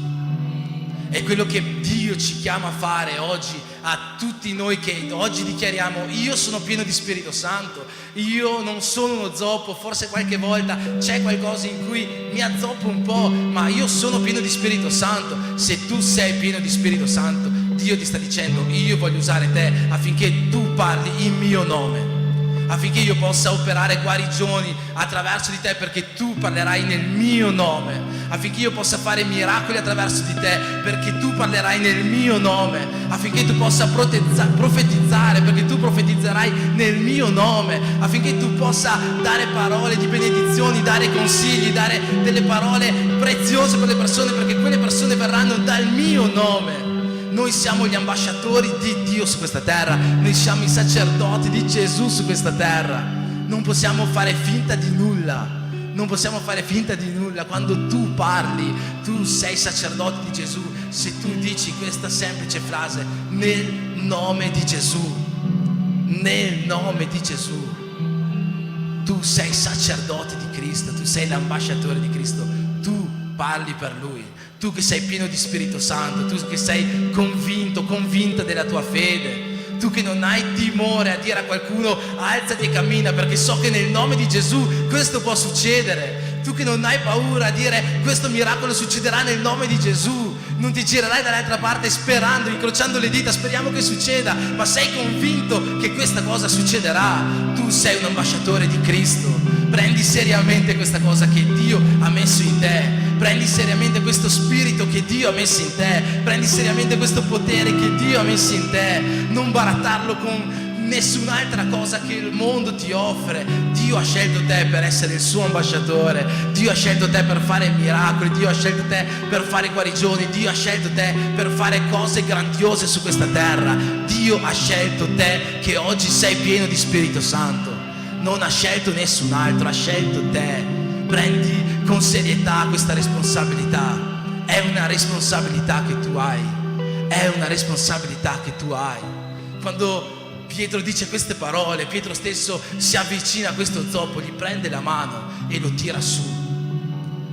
È quello che Dio ci chiama a fare oggi a tutti noi che oggi dichiariamo: io sono pieno di Spirito Santo, io non sono uno zoppo, forse qualche volta c'è qualcosa in cui mi azzoppo un po', ma io sono pieno di Spirito Santo. Se tu sei pieno di Spirito Santo, Dio ti sta dicendo: io voglio usare te affinché tu parli in mio nome, affinché io possa operare guarigioni attraverso di te, perché tu parlerai nel mio nome, affinché io possa fare miracoli attraverso di te, perché tu parlerai nel mio nome, affinché tu possa profetizzare, perché tu profetizzerai nel mio nome, affinché tu possa dare parole di benedizioni, dare consigli, dare delle parole preziose per le persone, perché quelle persone verranno dal mio nome. Noi siamo gli ambasciatori di Dio su questa terra, noi siamo i sacerdoti di Gesù su questa terra. Non possiamo fare finta di nulla. Non possiamo fare finta di nulla. Quando tu parli, tu sei sacerdote di Gesù. Se tu dici questa semplice frase, nel nome di Gesù, nel nome di Gesù, tu sei sacerdote di Cristo, tu sei l'ambasciatore di Cristo, tu parli per Lui. Tu che sei pieno di Spirito Santo, tu che sei convinto, convinta della tua fede, tu che non hai timore a dire a qualcuno alzati e cammina, perché so che nel nome di Gesù questo può succedere. Tu che non hai paura a dire questo miracolo succederà nel nome di Gesù. Non ti girerai dall'altra parte sperando, incrociando le dita, speriamo che succeda, ma sei convinto che questa cosa succederà. Tu sei un ambasciatore di Cristo. Prendi seriamente questa cosa che Dio ha messo in te. Prendi seriamente questo spirito che Dio ha messo in te. Prendi seriamente questo potere che Dio ha messo in te. Non barattarlo con nessun'altra cosa che il mondo ti offre. Dio ha scelto te per essere il suo ambasciatore. Dio ha scelto te per fare miracoli. Dio ha scelto te per fare guarigioni. Dio ha scelto te per fare cose grandiose su questa terra. Dio ha scelto te che oggi sei pieno di Spirito Santo. Non ha scelto nessun altro, ha scelto te. Prendi con serietà questa responsabilità. È una responsabilità che tu hai. È una responsabilità che tu hai. Quando Pietro dice queste parole, Pietro stesso si avvicina a questo zoppo, gli prende la mano e lo tira su.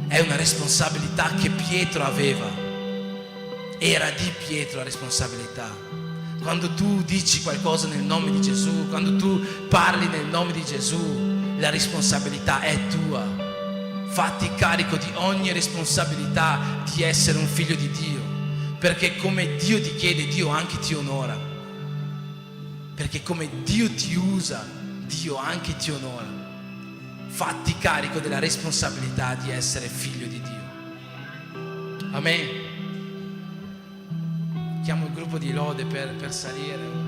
È una responsabilità che Pietro aveva. Era di Pietro la responsabilità. Quando tu dici qualcosa nel nome di Gesù, quando tu parli nel nome di Gesù, la responsabilità è tua. Fatti carico di ogni responsabilità di essere un figlio di Dio, perché come Dio ti chiede, Dio anche ti onora. Perché come Dio ti usa, Dio anche ti onora. Fatti carico della responsabilità di essere figlio di Dio. Amen. Chiamo il gruppo di lode per salire.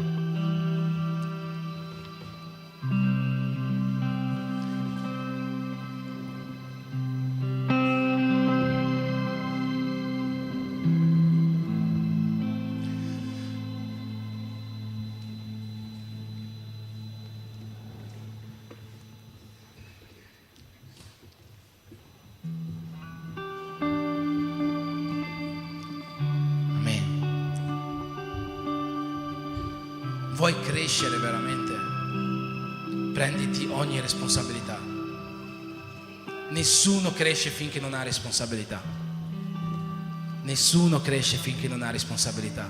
Vuoi crescere veramente? Prenditi ogni responsabilità. Nessuno cresce finché non ha responsabilità. Nessuno cresce finché non ha responsabilità.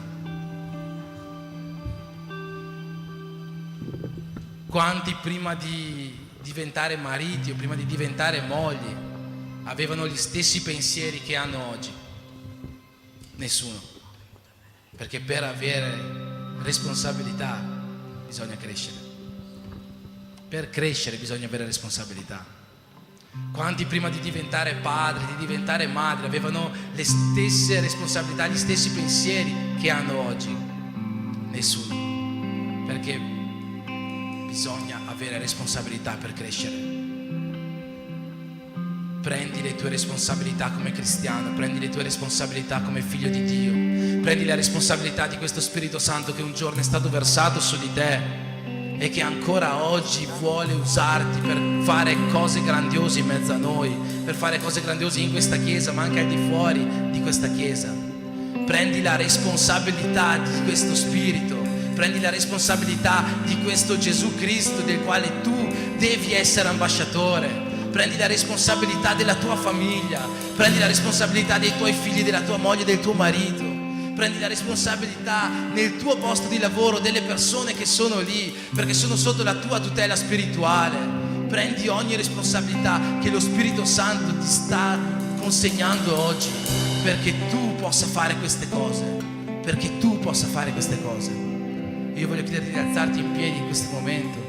Quanti prima di diventare mariti o prima di diventare mogli avevano gli stessi pensieri che hanno oggi? Nessuno. Perché per avere responsabilità bisogna crescere. Per crescere bisogna avere responsabilità. Quanti prima di diventare padri, di diventare madri avevano le stesse responsabilità, gli stessi pensieri che hanno oggi? Nessuno. Perché bisogna avere responsabilità per crescere. Prendi le tue responsabilità come cristiano, prendi le tue responsabilità come figlio di Dio, prendi la responsabilità di questo Spirito Santo che un giorno è stato versato su di te e che ancora oggi vuole usarti per fare cose grandiose in mezzo a noi, per fare cose grandiose in questa chiesa, ma anche al di fuori di questa chiesa. Prendi la responsabilità di questo Spirito, prendi la responsabilità di questo Gesù Cristo del quale tu devi essere ambasciatore. Prendi la responsabilità della tua famiglia, prendi la responsabilità dei tuoi figli, della tua moglie, del tuo marito. Prendi la responsabilità nel tuo posto di lavoro delle persone che sono lì, perché sono sotto la tua tutela spirituale. Prendi ogni responsabilità che lo Spirito Santo ti sta consegnando oggi, perché tu possa fare queste cose, perché tu possa fare queste cose. Io voglio chiederti di alzarti in piedi in questo momento.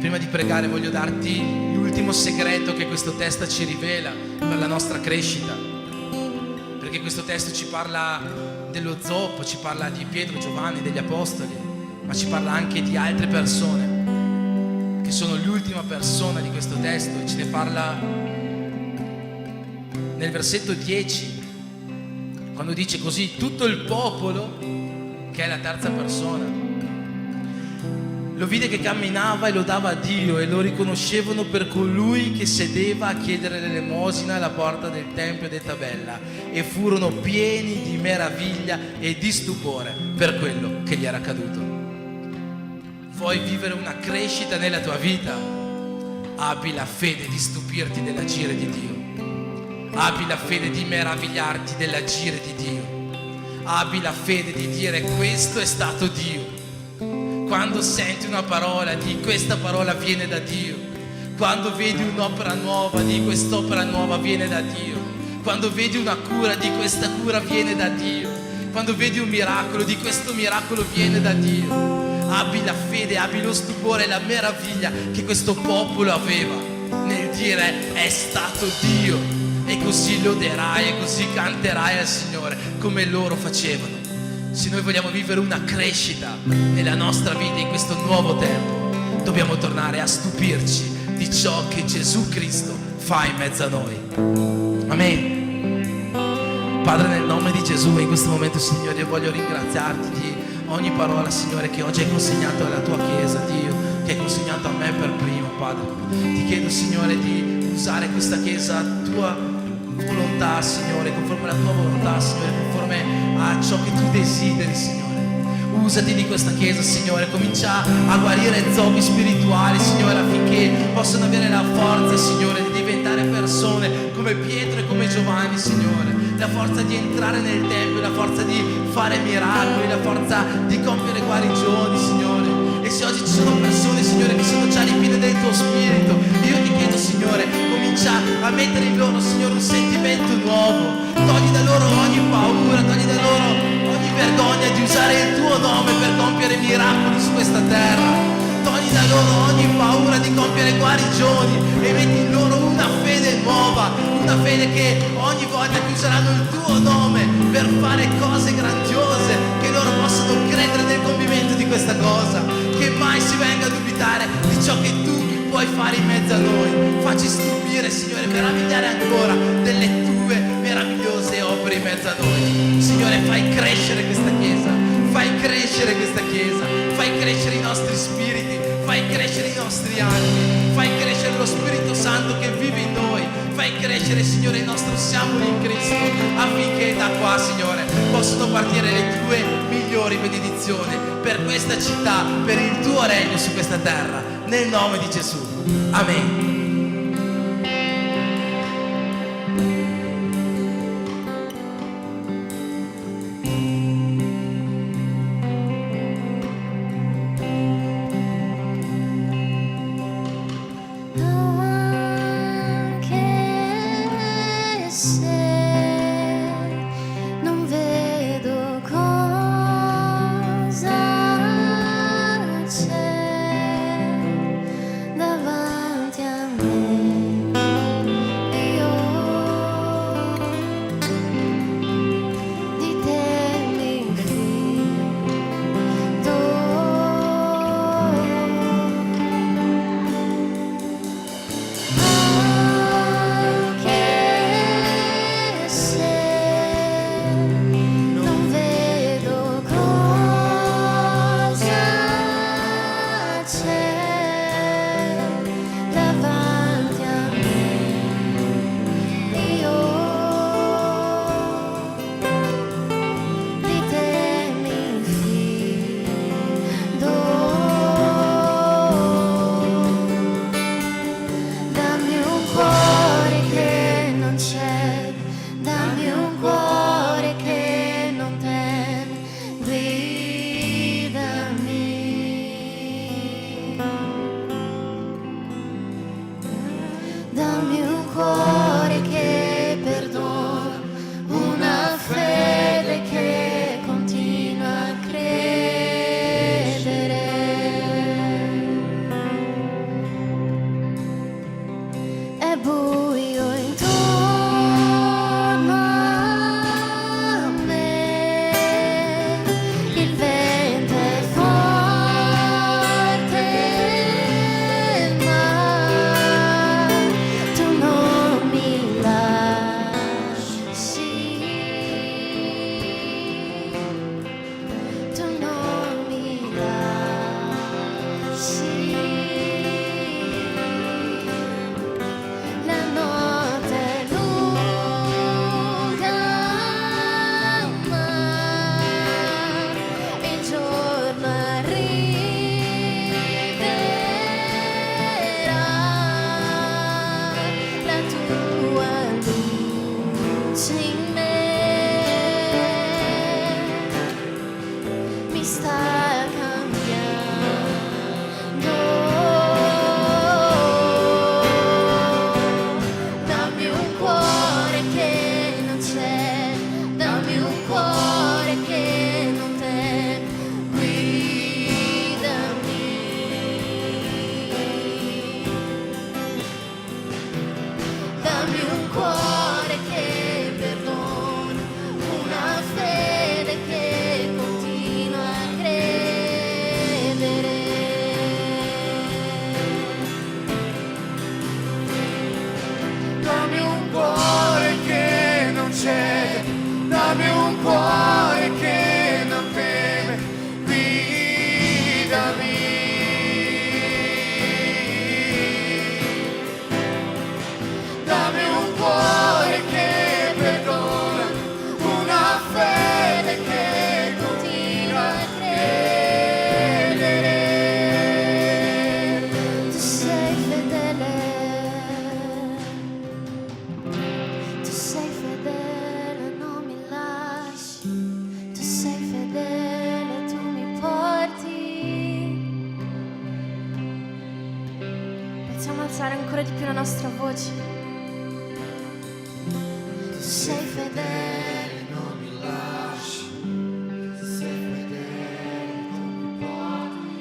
Prima di pregare voglio darti l'ultimo segreto che questo testo ci rivela per la nostra crescita, perché questo testo ci parla dello zoppo, ci parla di Pietro, Giovanni, degli apostoli, ma ci parla anche di altre persone che sono l'ultima persona di questo testo, e ce ne parla nel versetto 10, quando dice così: tutto il popolo che è la terza persona. Lo vide che camminava e lodava a Dio e lo riconoscevano per colui che sedeva a chiedere l'elemosina alla porta del Tempio di Tabella, e furono pieni di meraviglia e di stupore per quello che gli era accaduto. Vuoi vivere una crescita nella tua vita? Abbi la fede di stupirti dell'agire di Dio. Abbi la fede di meravigliarti dell'agire di Dio. Abbi la fede di dire: questo è stato Dio. Quando senti una parola, di questa parola viene da Dio. Quando vedi un'opera nuova, di quest'opera nuova viene da Dio. Quando vedi una cura, di questa cura viene da Dio. Quando vedi un miracolo, di questo miracolo viene da Dio. Abbi la fede, abbi lo stupore e la meraviglia che questo popolo aveva nel dire: è stato Dio. E così loderai e così canterai al Signore come loro facevano. Se noi vogliamo vivere una crescita nella nostra vita in questo nuovo tempo, dobbiamo tornare a stupirci di ciò che Gesù Cristo fa in mezzo a noi. Amen. Padre, nel nome di Gesù, in questo momento, Signore, io voglio ringraziarti di ogni parola, Signore, che oggi hai consegnato alla tua Chiesa, Dio, che hai consegnato a me per primo, Padre. Ti chiedo, Signore, di usare questa Chiesa a tua volontà, Signore, conforme alla tua volontà, Signore, conforme a ciò che tu desideri, Signore. Usati di questa Chiesa, Signore, comincia a guarire zombi spirituali, Signore, affinché possano avere la forza, Signore, di diventare persone come Pietro e come Giovanni, Signore. La forza di entrare nel Tempio, la forza di fare miracoli, la forza di compiere guarigioni, Signore. E se oggi ci sono persone, Signore, che sono già ripiene del tuo Spirito, io ti chiedo, Signore, comincia a mettere in loro, Signore, un sentimento nuovo. Togli da loro ogni paura, togli da loro ogni vergogna di usare il tuo nome per compiere miracoli su questa terra. Togli da loro ogni paura di compiere guarigioni e metti in loro una fede nuova, una fede che ogni volta che useranno il tuo nome per fare cose grandiose, che loro possano credere nel compimento di questa cosa, che mai si venga a dubitare di ciò che tu puoi fare in mezzo a noi. Facci stupire, Signore, meravigliare ancora delle tue meravigliose opere in mezzo a noi. Signore, fai crescere questa Chiesa, fai crescere questa Chiesa, fai crescere i nostri spiriti, fai crescere i nostri animi, fai crescere lo Spirito Santo che vive in noi, fai crescere, Signore, il nostro siamo in Cristo, affinché da qua, Signore, possano partire le tue migliori benedizioni per questa città, per il tuo regno su questa terra, nel nome di Gesù. Amen. nostra voce. Tu sei fedele, non mi lasci, tu sei fedele, tu mi porti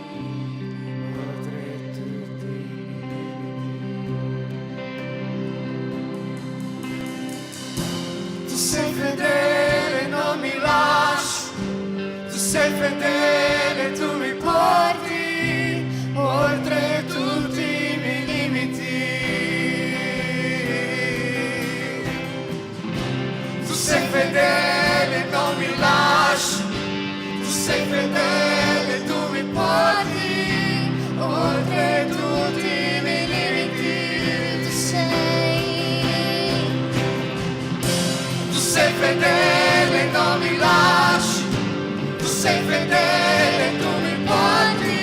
oltre tutti i limiti. Tu sei fedele, non mi lasci, tu sei fedele, tu mi porti oltre tutti i miei limiti. Tu sei fedele, non mi lasci, tu sei fedele, tu mi porti oltre tutti i miei limiti. Tu sei fedele, non mi lasci, tu sei fedele, tu mi porti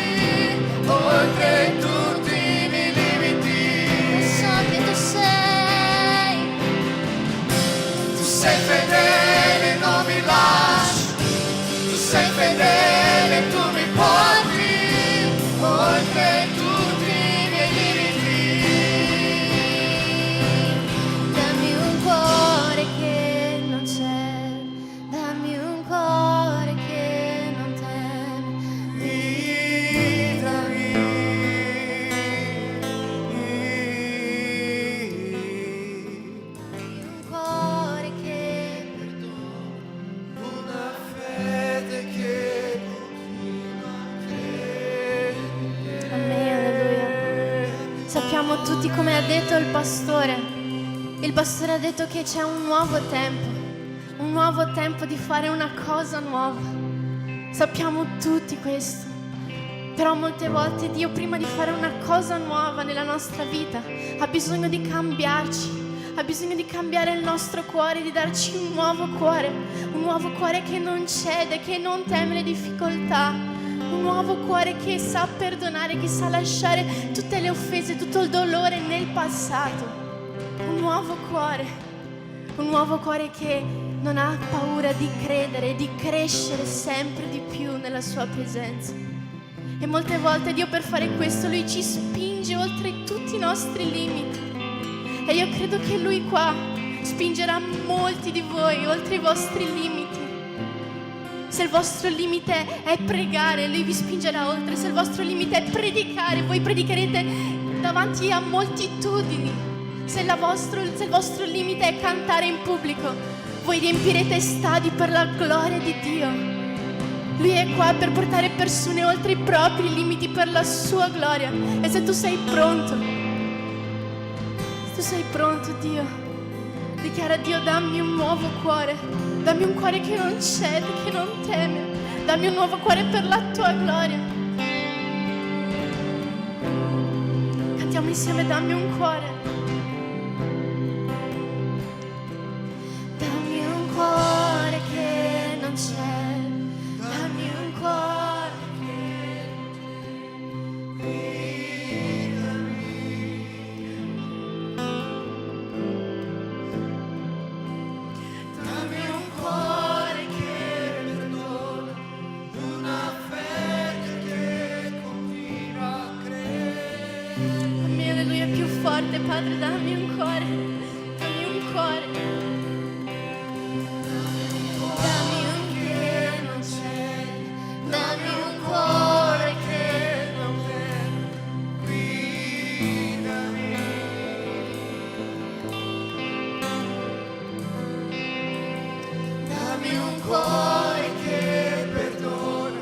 oltre tutti i miei limiti. So che tu sei. Tu sei fedele, non mi lasci, tu sei fedele, tu mi porti oltre tutti i miei limiti. Dammi un cuore che non c'è, dammi un cuore che non teme. Dammi un cuore che perdona, Una fede che continua a credere. Amen, alleluia. Sappiamo tutti come ha detto il pastore. Il pastore ha detto che c'è un nuovo tempo di fare una cosa nuova. Sappiamo tutti questo. Però molte volte Dio, prima di fare una cosa nuova nella nostra vita, ha bisogno di cambiarci. Ha bisogno di cambiare il nostro cuore, di darci un nuovo cuore che non cede, che non teme le difficoltà, un nuovo cuore che sa perdonare, che sa lasciare tutte le offese, tutto il dolore nel passato. Un nuovo cuore che non ha paura di credere, di crescere sempre di più nella sua presenza. E molte volte Dio, per fare questo, Lui ci spinge oltre tutti i nostri limiti. E io credo che Lui qua spingerà molti di voi oltre i vostri limiti. Se il vostro limite è pregare, Lui vi spingerà oltre. Se il vostro limite è predicare, voi predicherete davanti a moltitudini. Se il vostro limite è cantare in pubblico, voi riempirete stadi per la gloria di Dio. Lui è qua per portare persone oltre i propri limiti per la sua gloria. E se tu sei pronto, Dio, dichiara a Dio: dammi un nuovo cuore, dammi un cuore che non cede, che non teme, dammi un nuovo cuore per la tua gloria. Cantiamo insieme: dammi un cuore. Dammi un cuore che non c'è, dammi un cuore che dammi un cuore che perdona, Una fede che continua a credere. dammi, alleluia, più forte, Padre, dammi un cuore, dammi un cuore. Dammi un che non c'è, dammi un cuore che non dammi un cuore che perdona,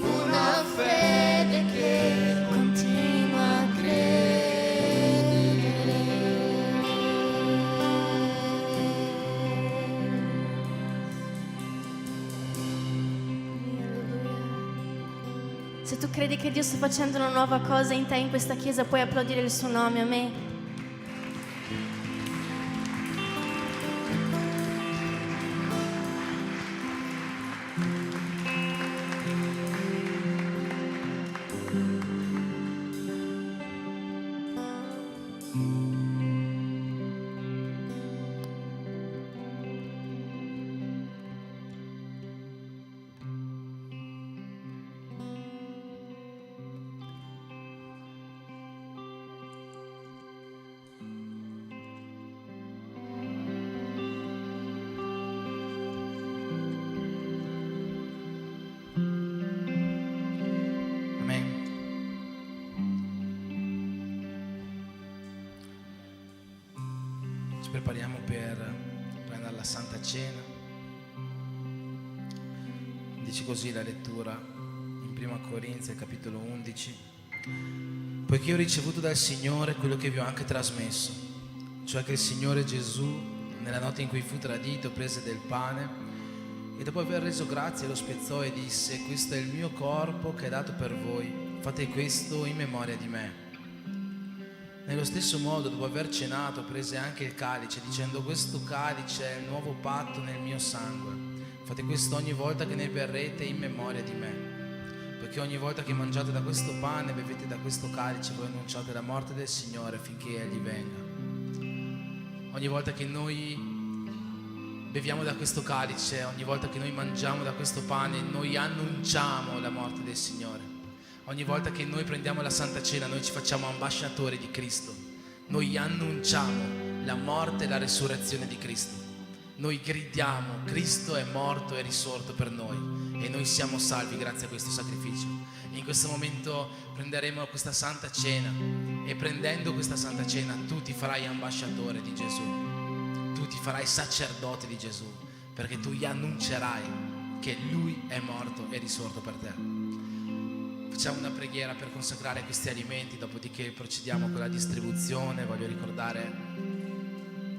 una fede che continua a credere. Se tu credi che Dio sta facendo una nuova cosa in te, in questa chiesa, puoi applaudire il suo nome. Amen. prepariamo per prendere la Santa Cena. Dice così la lettura in 1 Corinzi, capitolo 11. Poiché ho ricevuto dal Signore quello che vi ho anche trasmesso, cioè che il Signore Gesù, nella notte in cui fu tradito, prese del pane e dopo aver reso grazie lo spezzò e disse: questo è il mio corpo che è dato per voi, fate questo in memoria di me. Nello stesso modo, dopo aver cenato, prese anche il calice, dicendo: questo calice è il nuovo patto nel mio sangue. Fate questo ogni volta che ne berrete in memoria di me. Perché ogni volta che mangiate da questo pane e bevete da questo calice, voi annunciate la morte del Signore finché Egli venga. Ogni volta che noi beviamo da questo calice, ogni volta che noi mangiamo da questo pane, noi annunciamo la morte del Signore. Ogni volta che noi prendiamo la Santa Cena, noi ci facciamo ambasciatori di Cristo. Noi annunciamo la morte e la resurrezione di Cristo. Noi gridiamo: Cristo è morto e risorto per noi e noi siamo salvi grazie a questo sacrificio. E in questo momento prenderemo questa Santa Cena e prendendo questa Santa Cena tu ti farai ambasciatore di Gesù. Tu ti farai sacerdote di Gesù, perché tu gli annuncerai che Lui è morto e risorto per te. Facciamo una preghiera per consacrare questi alimenti, dopodiché procediamo con la distribuzione. Voglio ricordare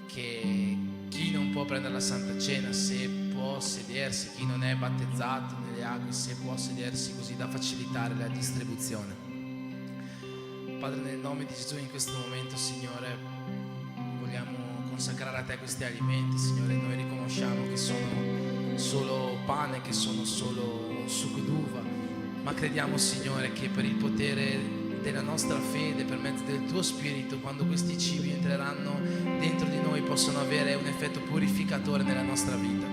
che chi non può prendere la Santa Cena, se può sedersi, chi non è battezzato nelle acque, se può sedersi, così da facilitare la distribuzione. Padre, nel nome di Gesù, in questo momento, Signore, vogliamo consacrare a Te questi alimenti, Signore. Noi riconosciamo che sono solo pane, che sono solo succo d'uva, ma crediamo, Signore, che per il potere della nostra fede, per mezzo del Tuo Spirito, quando questi cibi entreranno dentro di noi, possono avere un effetto purificatore nella nostra vita,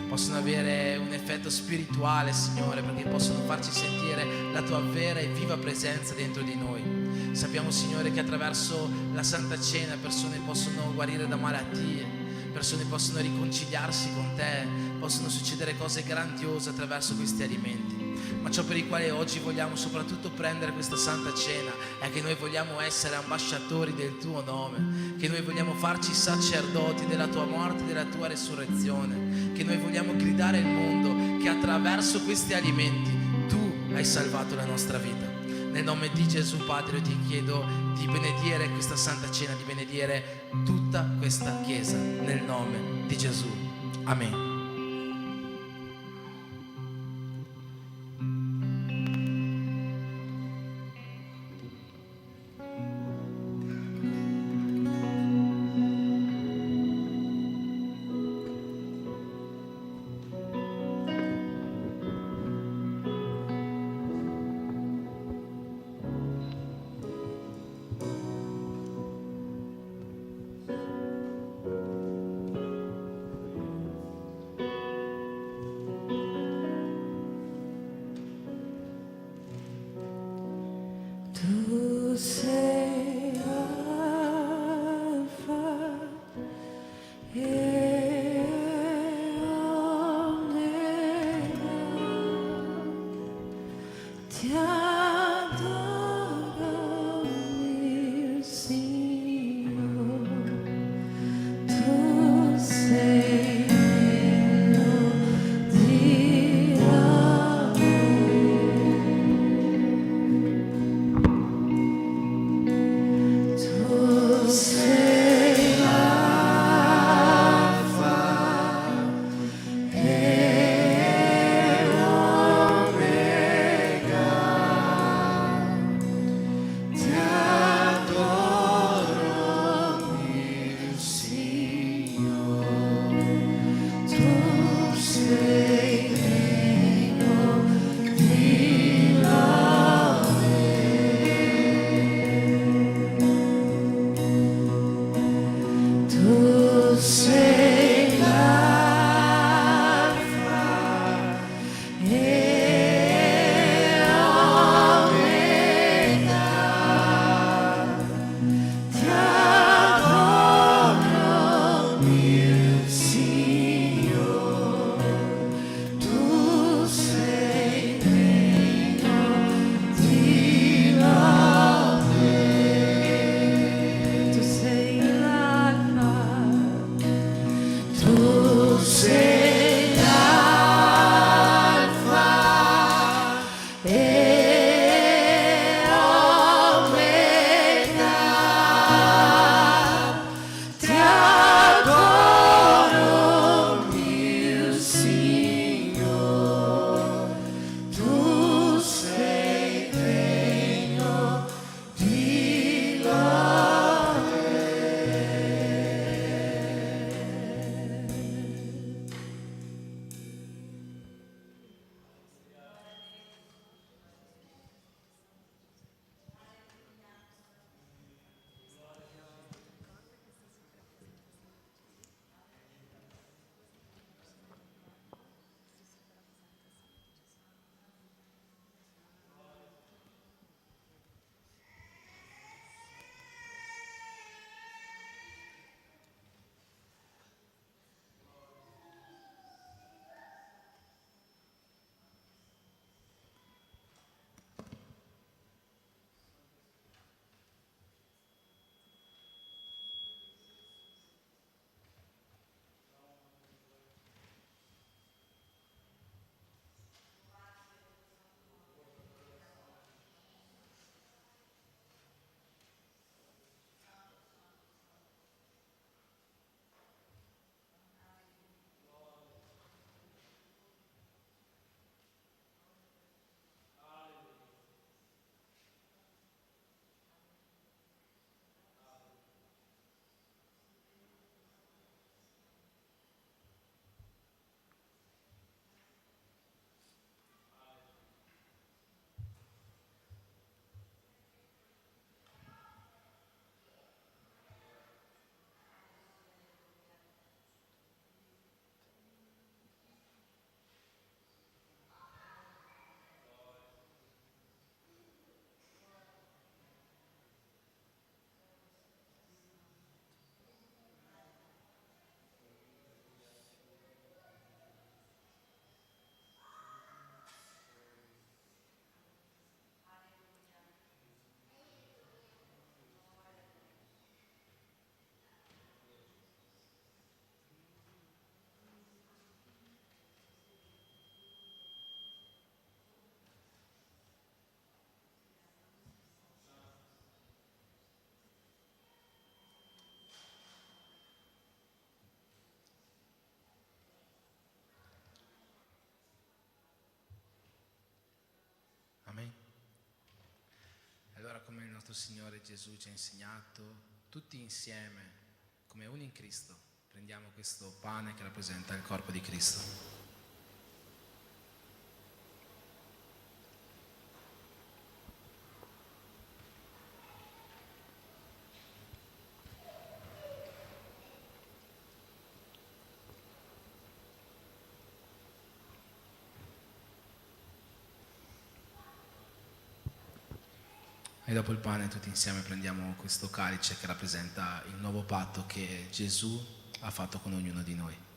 possono avere un effetto spirituale, Signore, perché possono farci sentire la Tua vera e viva presenza dentro di noi. Sappiamo, Signore, che attraverso la Santa Cena persone possono guarire da malattie, persone possono riconciliarsi con Te, possono succedere cose grandiose attraverso questi alimenti. Ma ciò per il quale oggi vogliamo soprattutto prendere questa Santa Cena è che noi vogliamo essere ambasciatori del Tuo nome, che noi vogliamo farci sacerdoti della Tua morte e della Tua resurrezione, che noi vogliamo gridare al mondo che attraverso questi alimenti Tu hai salvato la nostra vita. Nel nome di Gesù, Padre, io ti chiedo di benedire questa Santa Cena, di benedire tutta questa Chiesa, nel nome di Gesù. Amen. Tu sei Alfa e Omega, ti adoro, mio Signore. Tu sei mio Dio. Tu sei l'alfa nostro Signore Gesù ci ha insegnato, tutti insieme, come uni in Cristo, prendiamo questo pane che rappresenta il corpo di Cristo. E dopo il pane tutti insieme prendiamo questo calice che rappresenta il nuovo patto che Gesù ha fatto con ognuno di noi.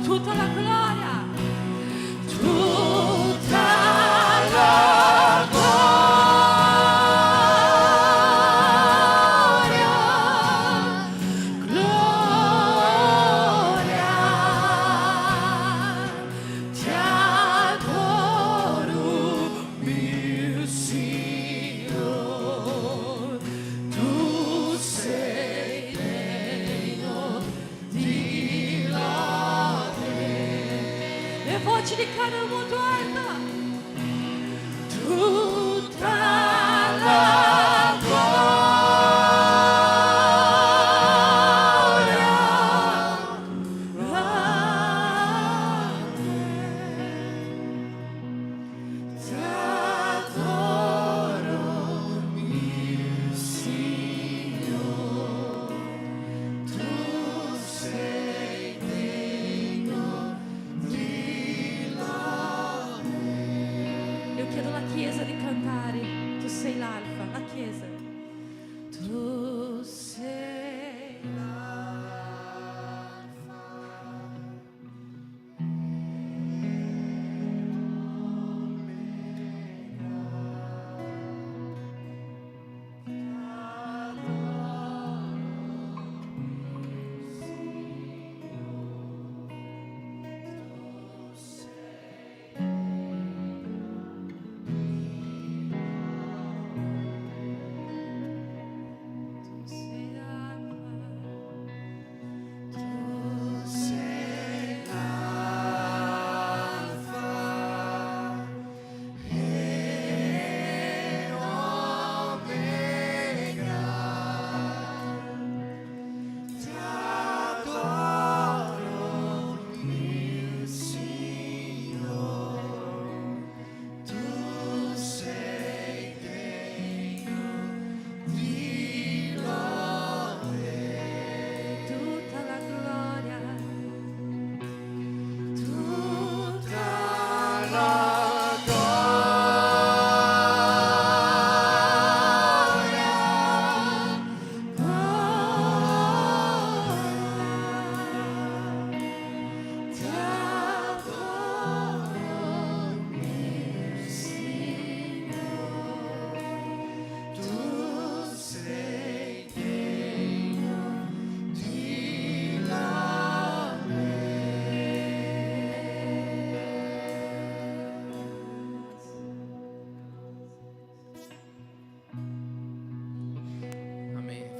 Tutta la gloria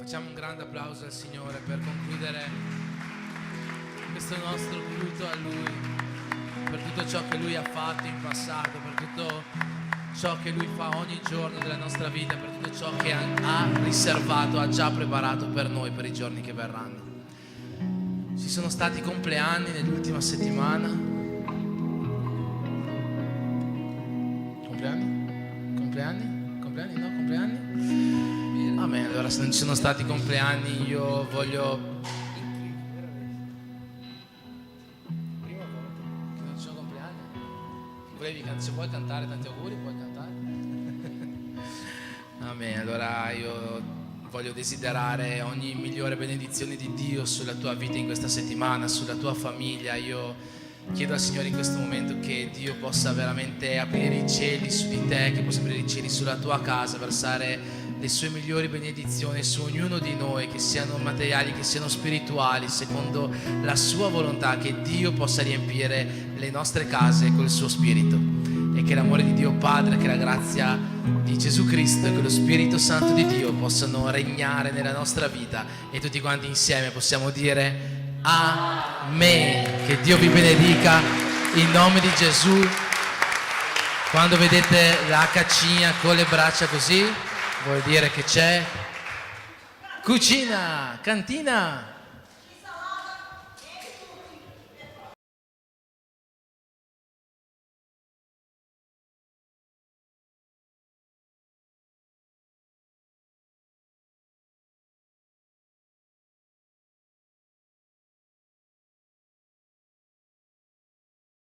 Facciamo un grande applauso al Signore per concludere questo nostro culto a Lui, per tutto ciò che Lui ha fatto in passato, per tutto ciò che Lui fa ogni giorno della nostra vita, per tutto ciò che ha riservato, ha già preparato per noi per i giorni che verranno. Ci sono stati compleanni nell'ultima settimana. Compleanni? No, compleanni? Vabbè, allora se non ci sono stati compleanni io voglio... Non ci sono compleanni? Se vuoi cantare tanti auguri, puoi cantare. Amen, allora io voglio desiderare ogni migliore benedizione di Dio sulla tua vita in questa settimana, sulla tua famiglia. Io chiedo al Signore in questo momento che Dio possa veramente aprire i cieli su di te, che possa aprire i cieli sulla tua casa, versare le sue migliori benedizioni su ognuno di noi, che siano materiali, che siano spirituali, secondo la sua volontà, che Dio possa riempire le nostre case col suo Spirito, e che l'amore di Dio Padre, che la grazia di Gesù Cristo e che lo Spirito Santo di Dio possano regnare nella nostra vita, e tutti quanti insieme possiamo dire Amen. Che Dio vi benedica in nome di Gesù. Quando vedete la caccina con le braccia così, vuol dire che c'è cucina, cantina.